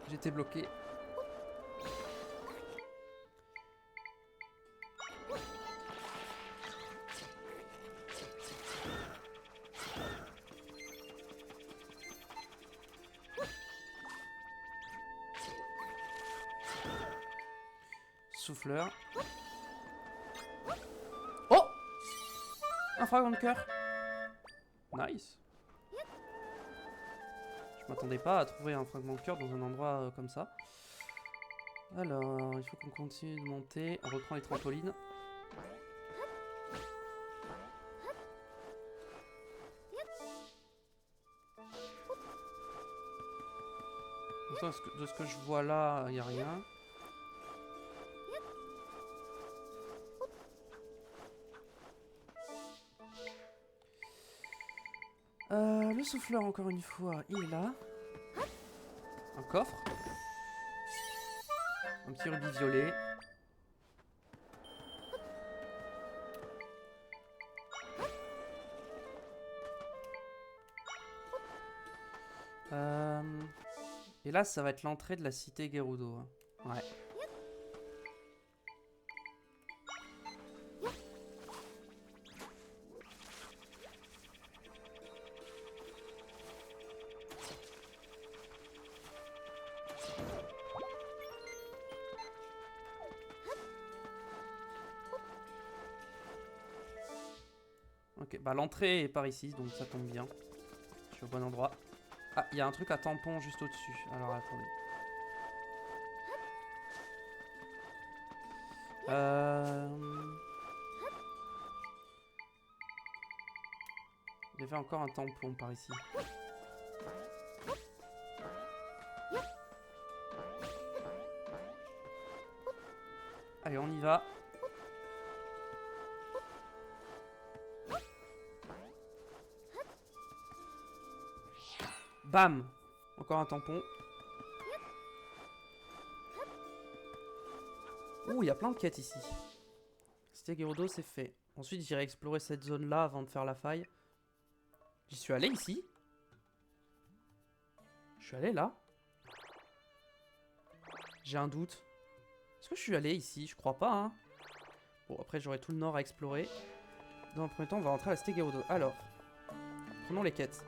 J'étais bloqué. Souffleur. Oh! Un fragment de cœur. Nice. Je m'attendais pas à trouver un fragment de cœur dans un endroit comme ça. Alors, il faut qu'on continue de monter. On reprend les trampolines. De ce que je vois là, il n'y a rien. Le souffleur, encore une fois, il est là. Un coffre. Un petit rubis violet. Et là, ça va être l'entrée de la cité Gerudo. Ouais. Ok, bah l'entrée est par ici, donc ça tombe bien. Je suis au bon endroit. Ah, il y a un truc à tampon juste au-dessus. Alors, attendez. Il y avait encore un tampon par ici. Allez, on y va. Bam! Encore un tampon. Ouh, il y a plein de quêtes ici. Cité Gerudo, c'est fait. Ensuite, j'irai explorer cette zone-là avant de faire la faille. J'y suis allé ici? Je suis allé là? J'ai un doute. Est-ce que je suis allé ici? Je crois pas, hein. Bon, après, j'aurai tout le nord à explorer. Dans un premier temps, on va rentrer à la Cité Gerudo. Alors, prenons les quêtes.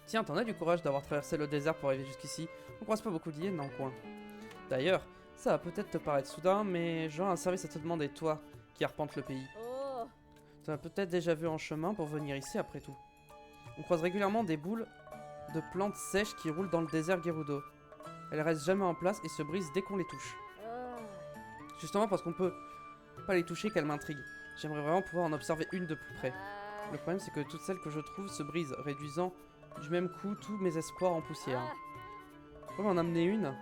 Tiens, t'en as du courage d'avoir traversé le désert pour arriver jusqu'ici. On croise pas beaucoup d'hyènes dans le coin. D'ailleurs, ça va peut-être te paraître soudain, mais j'aurai un service à te demander, toi, qui arpente le pays. Tu as peut-être déjà vu en chemin pour venir ici après tout. On croise régulièrement des boules de plantes sèches qui roulent dans le désert Gerudo. Elles restent jamais en place et se brisent dès qu'on les touche. Justement parce qu'on peut pas les toucher qu'elles m'intriguent. J'aimerais vraiment pouvoir en observer une de plus près. Le problème c'est que toutes celles que je trouve se brisent, réduisant du même coup tous mes espoirs en poussière. On va en amener une.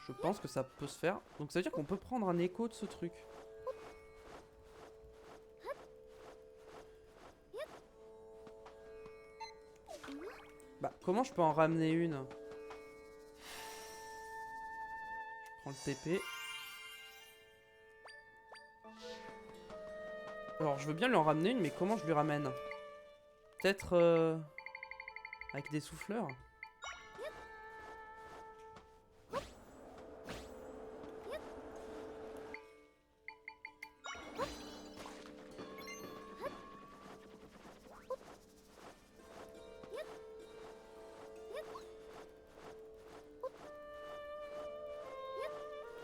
Je pense que ça peut se faire. Donc ça veut dire qu'on peut prendre un écho de ce truc. Bah, comment je peux en ramener une? Je prends le TP. Alors, je veux bien lui en ramener une, mais comment je lui ramène? Peut-être avec des souffleurs?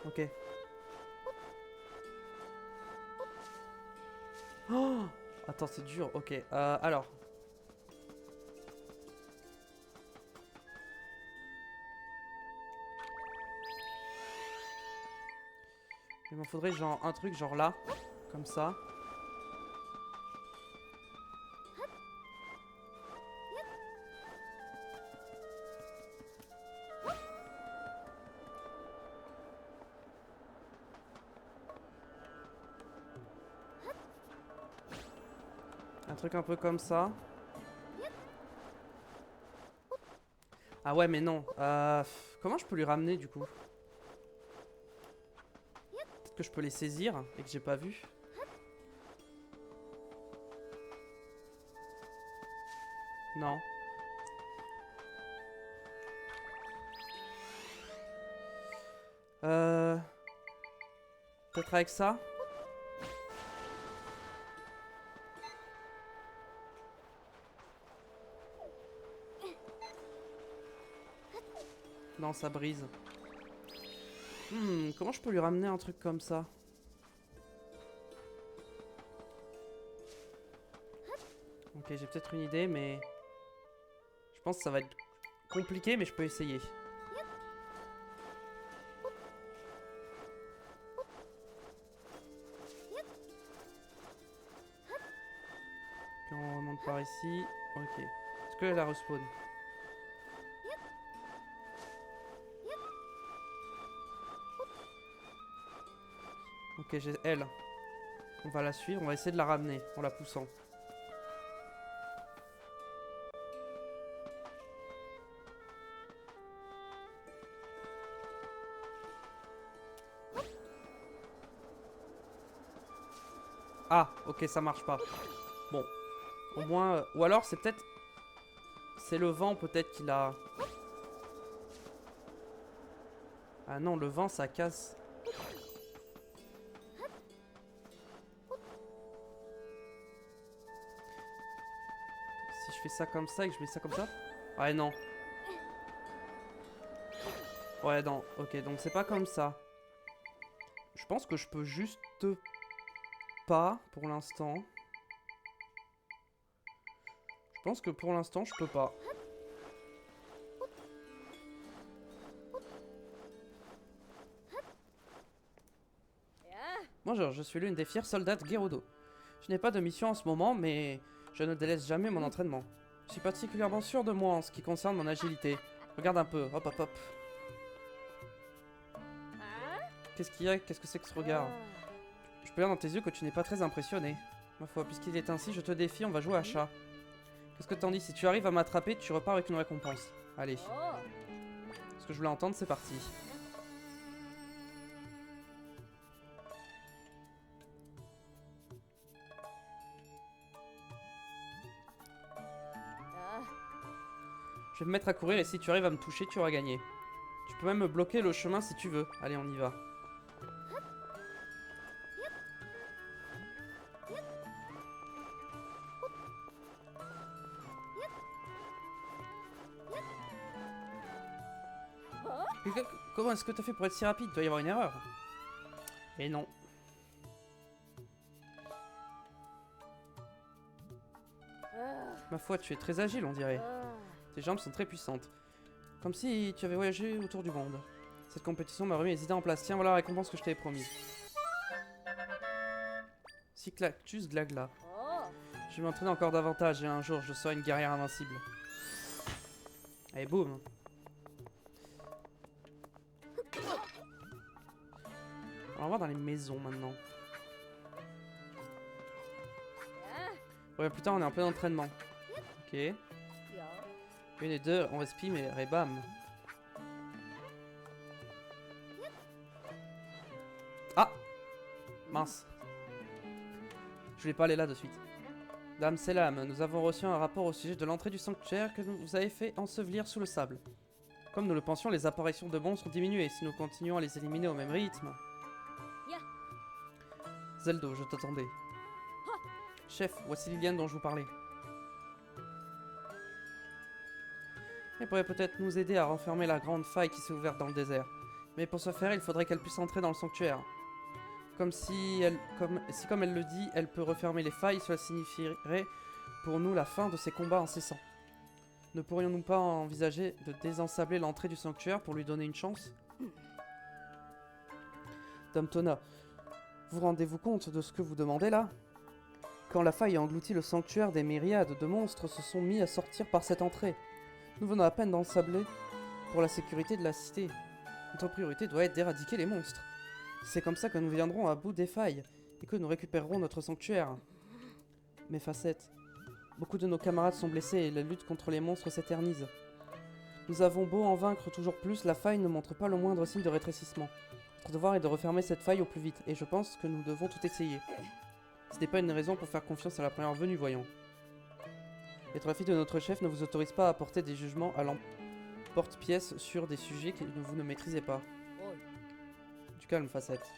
Ok. Oh! Attends, c'est dur. Ok. Alors. Il m'en faudrait genre un truc genre là. Comme ça. Un truc un peu comme ça. Ah ouais, mais non. Comment je peux lui ramener du coup? Peut-être que je peux les saisir et que j'ai pas vu. Non. Peut-être avec ça? Non, ça brise. Comment je peux lui ramener un truc comme ça? Ok, j'ai peut-être une idée, mais... Je pense que ça va être compliqué, mais je peux essayer. Puis on remonte par ici. Ok. Est-ce que la respawn? Ok, j'ai elle. On va la suivre, on va essayer de la ramener en la poussant. Ah, ok, ça marche pas. Bon, au moins... ou alors c'est peut-être... C'est le vent peut-être qui l'a... Ah non, le vent ça casse. Si je fais ça comme ça et que je mets ça comme ça... Ouais, non. Ouais, non. Ok, donc c'est pas comme ça. Je pense que je peux juste pas pour l'instant. Je pense que pour l'instant, je peux pas. Bonjour, je suis l'une des fières soldats de Gerudo. Je n'ai pas de mission en ce moment, mais je ne délaisse jamais mon entraînement. Je suis particulièrement sûr de moi en ce qui concerne mon agilité. Regarde un peu, hop hop hop. Qu'est-ce qu'il y a? Qu'est-ce que c'est que ce regard? Je peux lire dans tes yeux que tu n'es pas très impressionné. Ma foi, puisqu'il est ainsi, je te défie, on va jouer à chat. Qu'est-ce que t'en dis? Si tu arrives à m'attraper, tu repars avec une récompense. Allez. Ce que je voulais entendre, c'est parti. Je vais me mettre à courir et si tu arrives à me toucher, tu auras gagné. Tu peux même me bloquer le chemin si tu veux. Allez, on y va. Comment est-ce que t'as fait pour être si rapide? Il doit y avoir une erreur. Et non. Ma foi, tu es très agile, on dirait. Tes jambes sont très puissantes. Comme si tu avais voyagé autour du monde. Cette compétition m'a remis les idées en place. Tiens, voilà la récompense que je t'avais promis. Cyclactus Glagla. Je vais m'entraîner encore davantage et un jour je serai une guerrière invincible. Allez, boum. On va voir dans les maisons maintenant. Ouais, putain, on est en plein entraînement. Ok. Une et deux, on respire, mais rébam. Ah! Mince. Je voulais pas aller là de suite. Dame Selam, nous avons reçu un rapport au sujet de l'entrée du sanctuaire que vous avez fait ensevelir sous le sable. Comme nous le pensions, les apparitions de monstres ont diminué si nous continuons à les éliminer au même rythme. Zeldo, je t'attendais. Chef, voici Liliane dont je vous parlais. Elle pourrait peut-être nous aider à renfermer la grande faille qui s'est ouverte dans le désert. Mais pour ce faire, il faudrait qu'elle puisse entrer dans le sanctuaire. Comme elle le dit, elle peut refermer les failles, cela signifierait pour nous la fin de ces combats incessants. Ne pourrions-nous pas envisager de désensabler l'entrée du sanctuaire pour lui donner une chance? Dame Tona, vous rendez-vous compte de ce que vous demandez là? Quand la faille a englouti le sanctuaire, des myriades de monstres se sont mis à sortir par cette entrée. Nous venons à peine d'ensabler pour la sécurité de la cité. Notre priorité doit être d'éradiquer les monstres. C'est comme ça que nous viendrons à bout des failles et que nous récupérerons notre sanctuaire. Mes facettes. Beaucoup de nos camarades sont blessés et la lutte contre les monstres s'éternise. Nous avons beau en vaincre toujours plus, la faille ne montre pas le moindre signe de rétrécissement. Notre devoir est de refermer cette faille au plus vite, et je pense que nous devons tout essayer. Ce n'est pas une raison pour faire confiance à la première venue, voyons. Être fille de notre chef ne vous autorise pas à apporter des jugements à l'emporte-pièce sur des sujets que vous ne maîtrisez pas. Du calme, facette.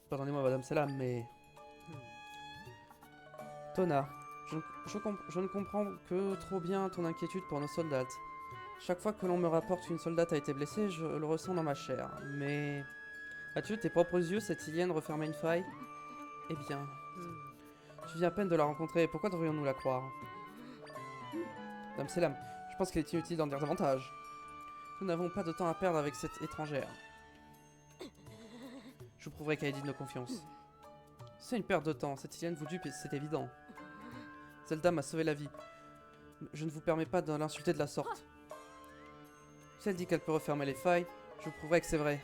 Pardonnez-moi, Madame Selam, mais... Tona, je ne comprends que trop bien ton inquiétude pour nos soldats. Chaque fois que l'on me rapporte qu'une soldate a été blessée, je le ressens dans ma chair. Mais... As-tu de tes propres yeux cette Ilienne refermer une faille? Eh bien... Tu viens à peine de la rencontrer, pourquoi devrions-nous la croire? Dame Selam, je pense qu'il est inutile d'en dire davantage. Nous n'avons pas de temps à perdre avec cette étrangère. Je vous prouverai qu'elle est digne de confiance. C'est une perte de temps, cette Ilienne vous dupe et c'est évident. Zelda m'a sauvé la vie. Je ne vous permets pas de l'insulter de la sorte. Si elle dit qu'elle peut refermer les failles, je vous prouverai que c'est vrai.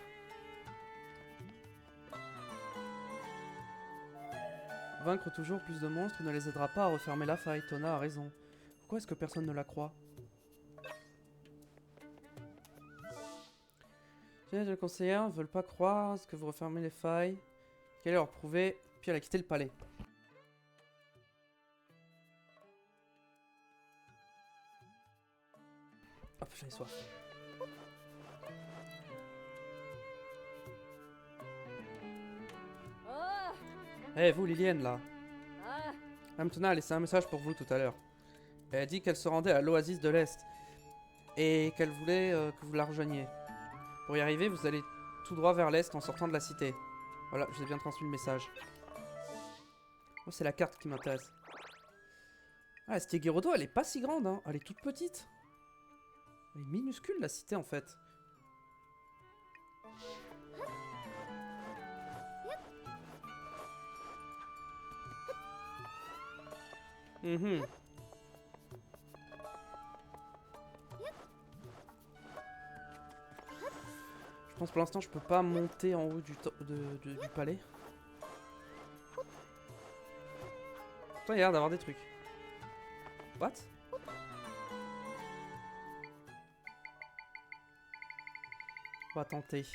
Vaincre toujours plus de monstres ne les aidera pas à refermer la faille, Tona a raison. Pourquoi est-ce que personne ne la croit? Les conseillères ne veulent pas croire ce que vous refermez les failles. Qu'elle leur prouver, puis elle a quitté le palais. Hop, j'avais soif. Eh, vous, Liliane, là. Mme Tona a laissé un message pour vous tout à l'heure. Elle a dit qu'elle se rendait à l'oasis de l'Est. Et qu'elle voulait que vous la rejoigniez. Pour y arriver, vous allez tout droit vers l'Est en sortant de la cité. Voilà, je vous ai bien transmis le message. Oh, c'est la carte qui m'intéresse. Ah, la cité Gerudo, elle est pas si grande, hein. Elle est toute petite. Elle est minuscule, la cité, en fait. Je pense pour l'instant je peux pas monter en haut du palais. Pourtant il y a l'air d'avoir des trucs. What? On va tenter.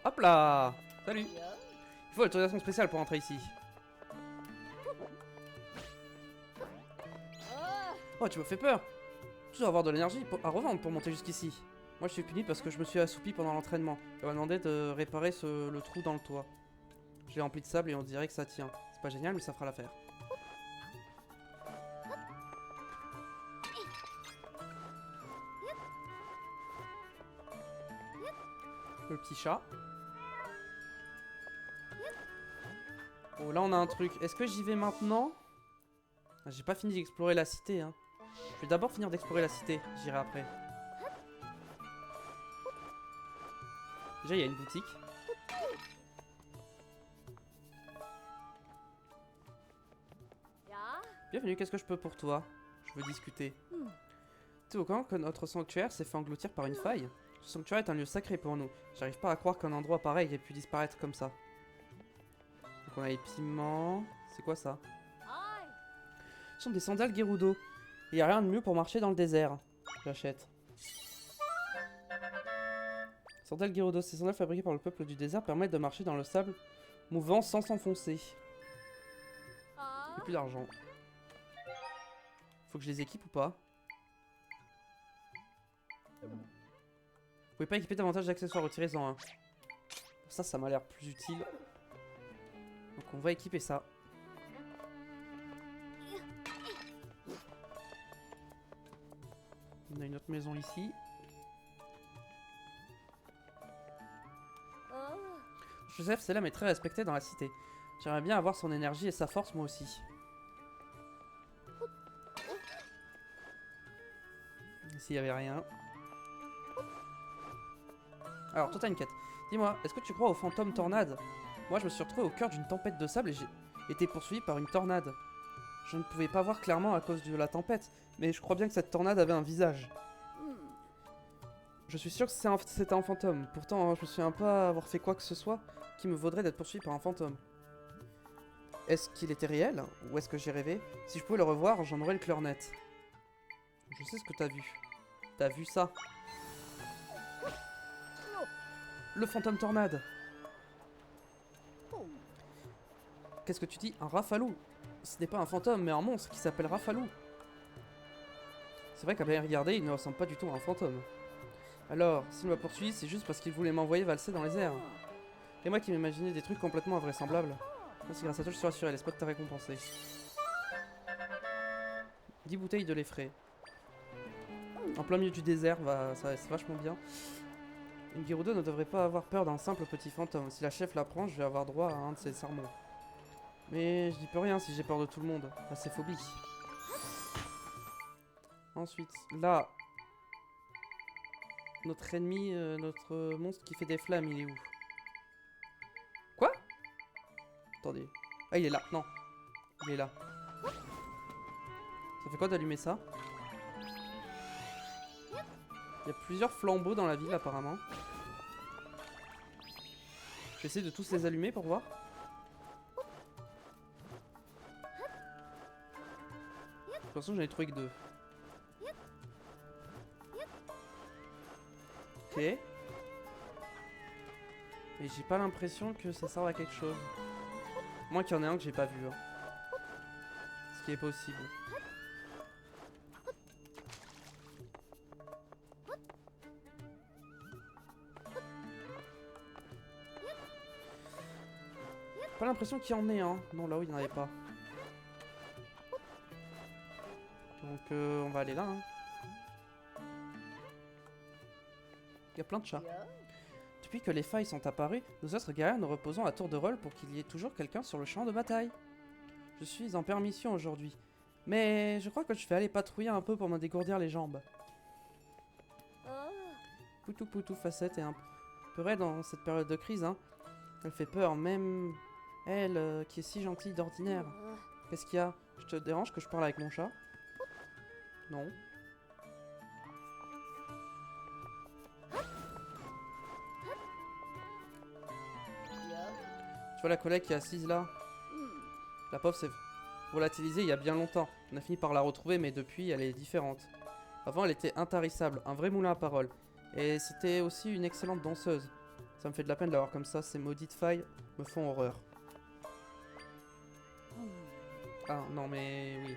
Hop là! Salut! Il faut l'autorisation spéciale pour entrer ici. Oh, tu me fais peur! Tu dois avoir de l'énergie à revendre pour monter jusqu'ici. Moi, je suis puni parce que je me suis assoupi pendant l'entraînement. On m'a demandé de réparer le trou dans le toit. Je l'ai rempli de sable et on dirait que ça tient. C'est pas génial, mais ça fera l'affaire. Le petit chat. Oh, là on a un truc. Est-ce que j'y vais maintenant? Ah, j'ai pas fini d'explorer la cité, hein. Je vais d'abord finir d'explorer la cité. J'irai après. Déjà, il y a une boutique. Bienvenue, qu'est-ce que je peux pour toi? Je veux discuter. Tu es au courant que notre sanctuaire s'est fait engloutir par une faille? Ce sanctuaire est un lieu sacré pour nous. J'arrive pas à croire qu'un endroit pareil ait pu disparaître comme ça. Donc on a les piments. C'est quoi ça? Ce sont des sandales Gerudo. Il n'y a rien de mieux pour marcher dans le désert. J'achète. Sandales Gerudo, ces sandales fabriquées par le peuple du désert permettent de marcher dans le sable mouvant sans s'enfoncer. J'ai plus d'argent. Faut que je les équipe ou pas? Vous pouvez pas équiper davantage d'accessoires, retirez-en un. Ça m'a l'air plus utile. Donc on va équiper ça. On a une autre maison ici. Joseph Selam est très respecté dans la cité. J'aimerais bien avoir son énergie et sa force moi aussi. Ici il n'y avait rien. Alors toi t'as une quête. Dis-moi, est-ce que tu crois aux fantômes tornades? Moi je me suis retrouvé au cœur d'une tempête de sable et j'ai été poursuivi par une tornade. Je ne pouvais pas voir clairement à cause de la tempête, mais je crois bien que cette tornade avait un visage. Je suis sûr que c'était un fantôme. Pourtant, je me souviens pas avoir fait quoi que ce soit qui me vaudrait d'être poursuivi par un fantôme. Est-ce qu'il était réel? Ou est-ce que j'ai rêvé? Si je pouvais le revoir, j'en aurais le cœur net. Je sais ce que t'as vu. T'as vu ça? Le fantôme tornade. Qu'est-ce que tu dis? Un Rafalou? Ce n'est pas un fantôme, mais un monstre qui s'appelle Rafalou. C'est vrai qu'à bien regarder, il ne ressemble pas du tout à un fantôme. Alors, s'il m'a poursuivi, c'est juste parce qu'il voulait m'envoyer valser dans les airs. Et moi qui m'imaginais des trucs complètement invraisemblables. C'est grâce à toi, je suis rassuré, laisse pas de te récompenser. 10 bouteilles de lait frais. En plein milieu du désert, c'est vachement bien. Une Gerudo ne devrait pas avoir peur d'un simple petit fantôme. Si la chef l'apprend, je vais avoir droit à un de ses sermons. Mais je dis peux rien si j'ai peur de tout le monde. Ah, c'est phobie. Ensuite, là... Notre ennemi, notre monstre qui fait des flammes, il est où? Quoi? Attendez. Ah, il est là. Non. Il est là. Ça fait quoi d'allumer ça? Il y a plusieurs flambeaux dans la ville, apparemment. Je vais essayer de tous les allumer pour voir. De toute façon, j'en ai trouvé que 2. Ok. Mais j'ai pas l'impression que ça serve à quelque chose. Moins qu'il y en ait un que j'ai pas vu. Hein. Ce qui est possible. Pas l'impression qu'il y en ait un. Hein. Non, là où il n'y en avait pas. Donc on va aller là. Hein. Il y a plein de chats. Depuis que les failles sont apparues, nous autres guerriers nous reposons à tour de rôle pour qu'il y ait toujours quelqu'un sur le champ de bataille. Je suis en permission aujourd'hui, mais je crois que je vais aller patrouiller un peu pour me dégourdir les jambes. Poutou Poutou Facette est un peu raide dans cette période de crise, hein. Elle fait peur, même elle qui est si gentille d'ordinaire. Qu'est-ce qu'il y a? Je te dérange que je parle avec mon chat? Non. Tu vois la collègue qui est assise là? La pauvre s'est volatilisée il y a bien longtemps. On a fini par la retrouver, mais depuis, elle est différente. Avant, elle était intarissable, un vrai moulin à paroles. Et c'était aussi une excellente danseuse. Ça me fait de la peine de la voir comme ça, ces maudites failles me font horreur. Ah, non mais oui.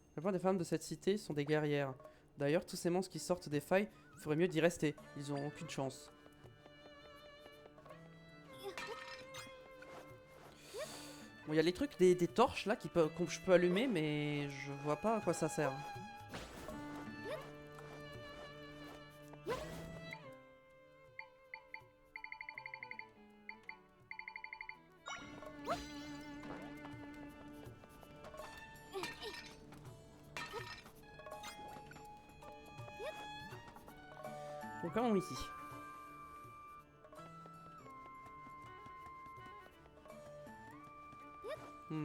La plupart des femmes de cette cité sont des guerrières. D'ailleurs, tous ces monstres qui sortent des failles feraient mieux d'y rester. Ils n'ont aucune chance. Bon, il y a les trucs des torches là que je peux allumer, mais je vois pas à quoi ça sert. Donc là, on est ici.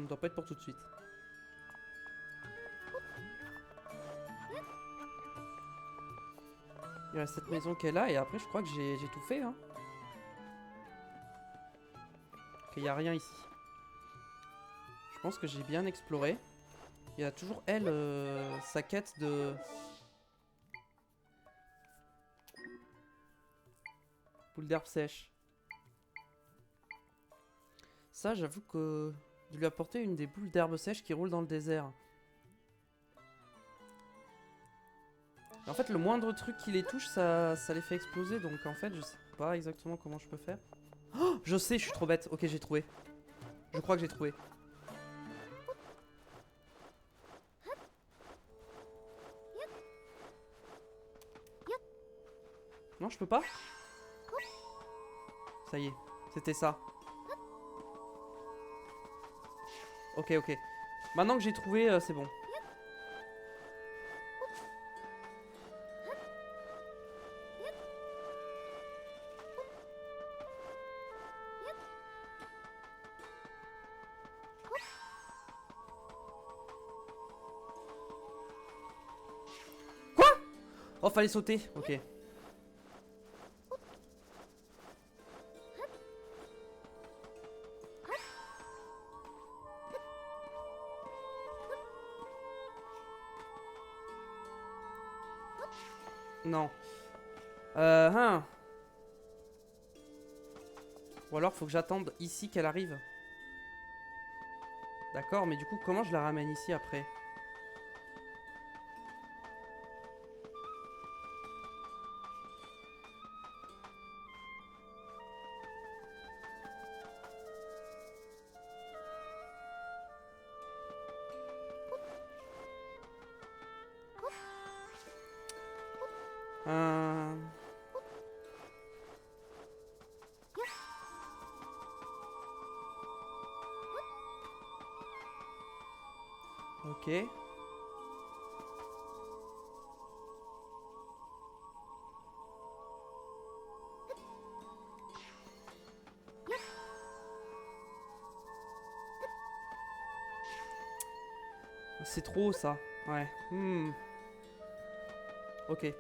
Doit pas être pour tout de suite. Il reste cette maison qui est là et après je crois que j'ai tout fait. Hein. Qu'il n'y a rien ici. Je pense que j'ai bien exploré. Il y a toujours elle, sa quête de... Boule d'herbe sèche. Ça, j'avoue que... De lui apporter une des boules d'herbe sèche qui roulent dans le désert. Et en fait, le moindre truc qui les touche, ça les fait exploser. Donc en fait, je sais pas exactement comment je peux faire. Oh, je sais, je suis trop bête. Ok, j'ai trouvé. Je crois que j'ai trouvé. Non, je peux pas. Ça y est, c'était ça. Ok, ok. Maintenant que j'ai trouvé, c'est bon. Quoi? Oh, fallait sauter. Ok. Non. Hein. Ou alors faut que j'attende ici qu'elle arrive. D'accord, mais du coup, comment je la ramène ici après? Ok. C'est trop ça. Ouais. Ok.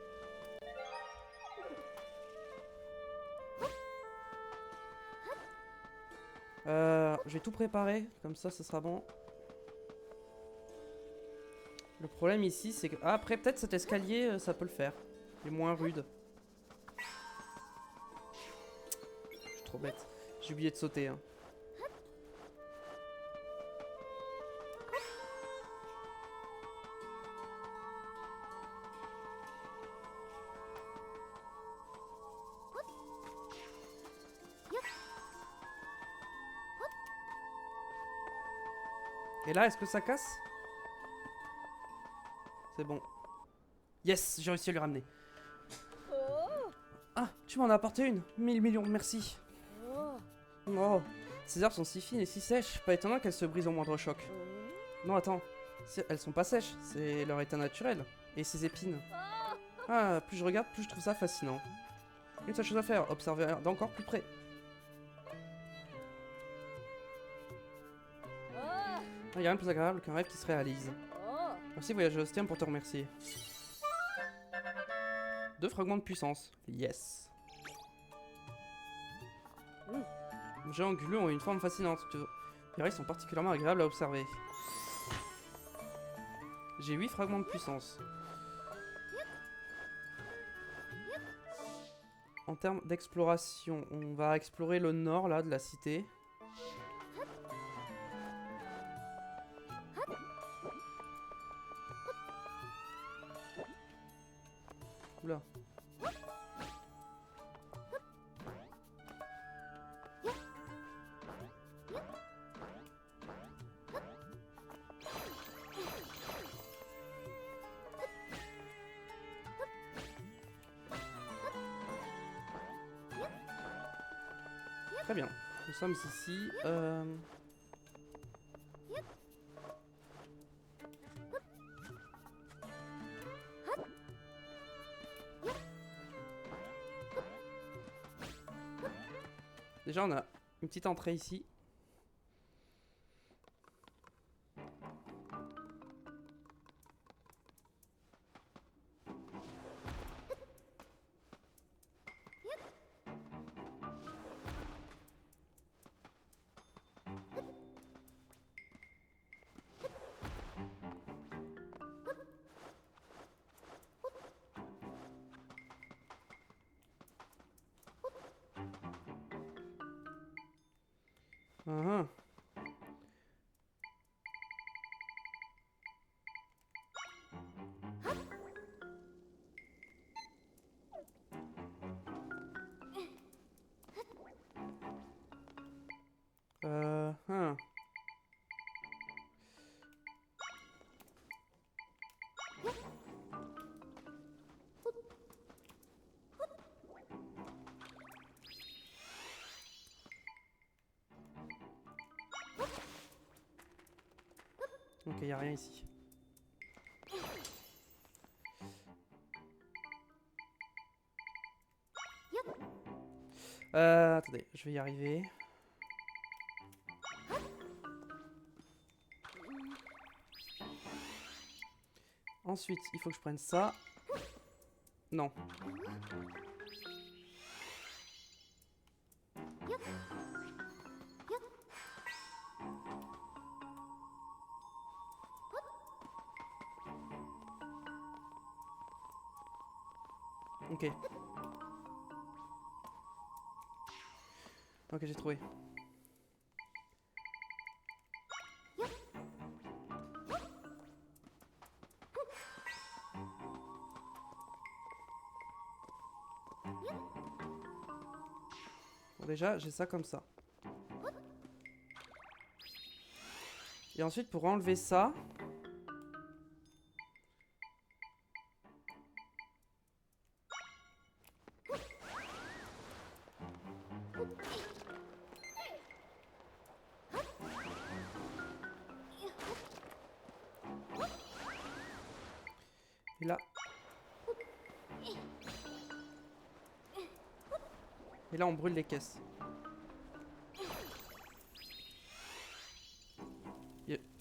Je vais tout préparer, comme ça ce sera bon. Le problème ici c'est que... Ah, après peut-être cet escalier ça peut le faire. Il est moins rude. Je suis trop bête. J'ai oublié de sauter. Hein. Et là, est-ce que ça casse? C'est bon. Yes, j'ai réussi à lui ramener. Ah, tu m'en as apporté une. 1000 millions, merci. Oh, ces herbes sont si fines et si sèches. Pas étonnant qu'elles se brisent au moindre choc. Non, attends. Elles sont pas sèches. C'est leur état naturel. Et ces épines. Ah, plus je regarde, plus je trouve ça fascinant. Une seule chose à faire, observer d'encore plus près. Il n'y a rien de plus agréable qu'un rêve qui se réalise. Merci voyageuse, tiens pour te remercier. 2 fragments de puissance. Yes. Les géants anguleux ont une forme fascinante. Les rails sont particulièrement agréables à observer. J'ai 8 fragments de puissance. En termes d'exploration, on va explorer le nord là de la cité. Oula. Très bien. Nous sommes ici. Déjà, on a une petite entrée ici. Uhum. Hum. Ok, y a rien ici. Attendez, je vais y arriver. Ensuite, il faut que je prenne ça. Non. Ok. Ok, j'ai trouvé. Bon, déjà, j'ai ça comme ça. Et ensuite, pour enlever ça... Et là... Et là, on brûle les caisses.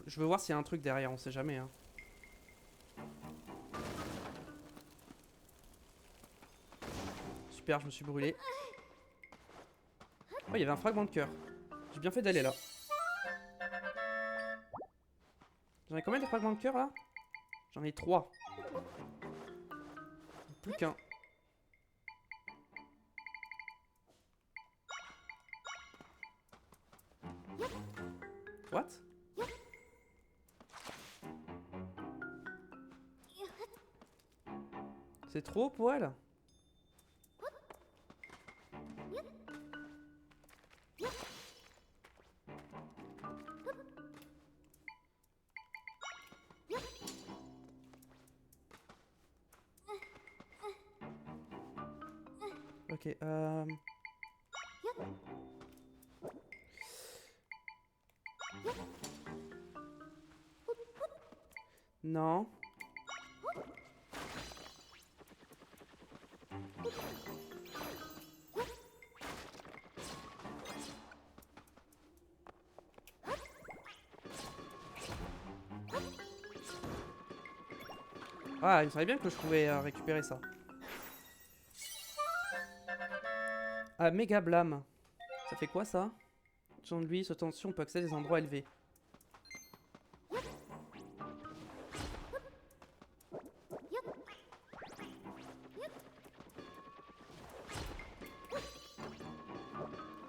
Je veux voir s'il y a un truc derrière, on sait jamais. Hein. Super, je me suis brûlé. Oh, il y avait un fragment de cœur. J'ai bien fait d'aller là. J'en ai combien de fragments de cœur là? J'en ai 3. Plus qu'un. What? C'est trop pour elle? Ok, non. Ah, il savait bien que je pouvais récupérer ça. Ah, méga blâme. Ça fait quoi ça? Jean de lui, ce tension peut accéder à des endroits élevés.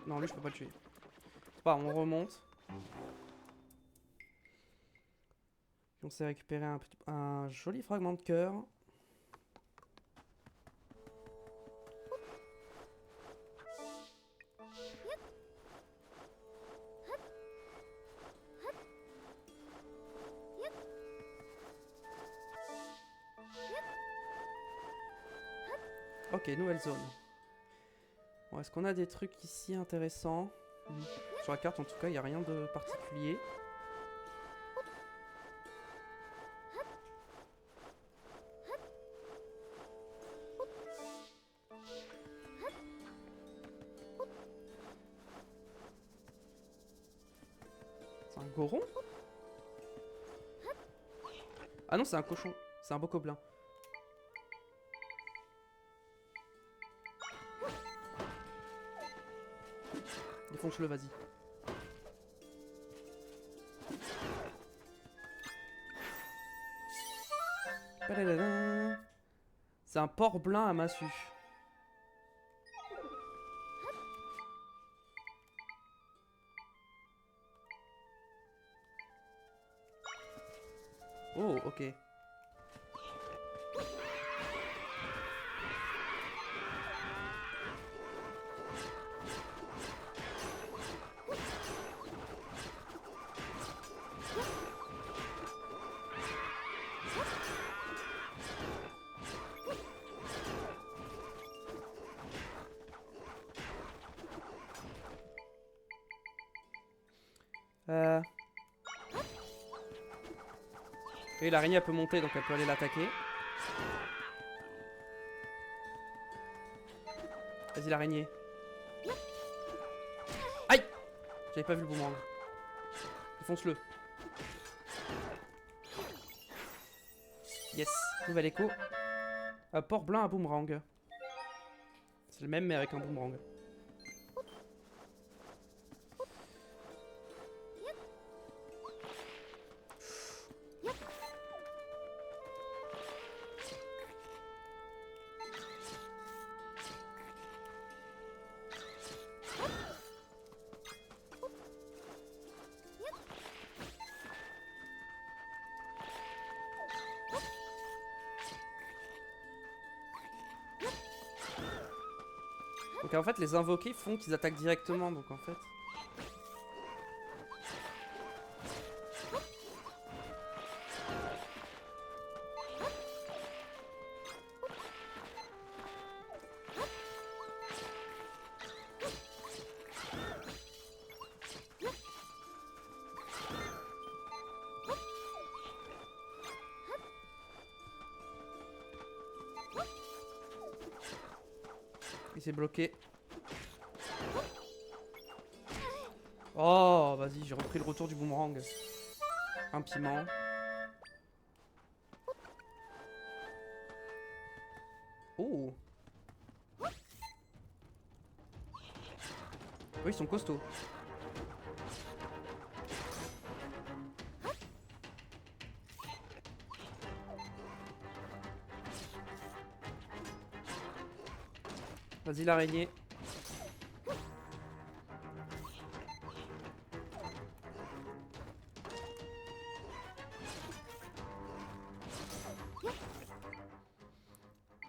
Non, lui, je peux pas le tuer. Bah, on remonte. On s'est récupéré un joli fragment de cœur. Ok, nouvelle zone. Bon, est-ce qu'on a des trucs ici intéressants? Sur la carte, en tout cas, il n'y a rien de particulier. C'est un goron? Ah non, c'est un cochon. C'est un bocoblin. Défonce-le, vas-y. C'est un porc-blin à massue. Oh, ok. Et l'araignée elle peut monter donc elle peut aller l'attaquer. Vas-y l'araignée. Aïe! J'avais pas vu le boomerang. Défonce-le. Yes, nouvel écho. Un porc blanc à boomerang. C'est le même mais avec un boomerang. Donc en fait les invoqués font qu'ils attaquent directement donc en fait. Il s'est bloqué. Oh, vas-y, j'ai repris le retour du boomerang. Un piment. Oh. Oui, ils sont costauds. Vas-y l'araignée.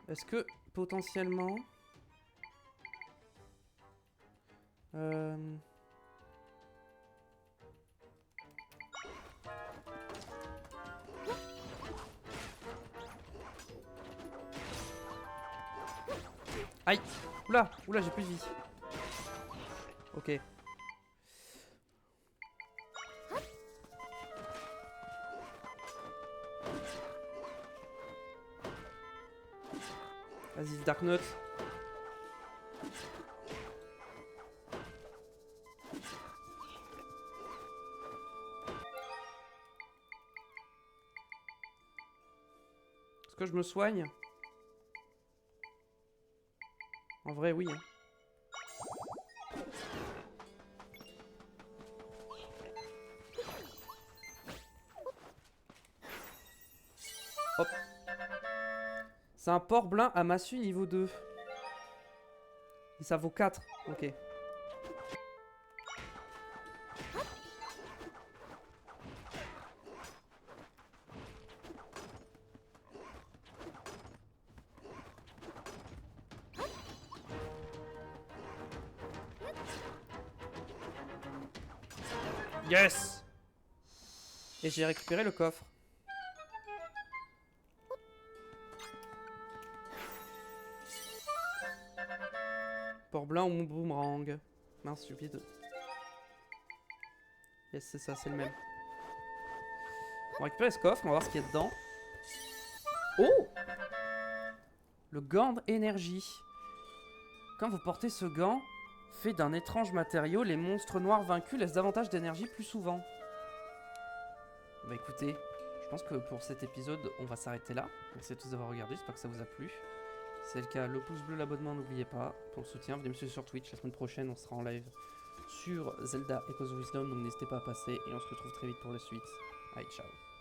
Est-ce que potentiellement aïe! Oula! Oula, j'ai plus de vie. Ok. Vas-y, Dark Note. Est-ce que je me soigne? En vrai, oui. Hop. C'est un porc-blin à massue niveau 2. Et ça vaut 4. Ok. Yes! Et j'ai récupéré le coffre. Port-Blanc ou Boomerang. Mince, stupide. Yes, c'est ça, c'est le même. On va récupérer ce coffre, on va voir ce qu'il y a dedans. Oh! Le gant d'énergie. Quand vous portez ce gant, fait d'un étrange matériau, les monstres noirs vaincus laissent davantage d'énergie plus souvent. Bah écoutez, je pense que pour cet épisode, on va s'arrêter là. Merci à tous d'avoir regardé, j'espère que ça vous a plu. Si c'est le cas, le pouce bleu, l'abonnement, n'oubliez pas. Pour le soutien, venez me suivre sur Twitch. La semaine prochaine, on sera en live sur Zelda Echoes of Wisdom, donc n'hésitez pas à passer. Et on se retrouve très vite pour la suite. Allez, ciao.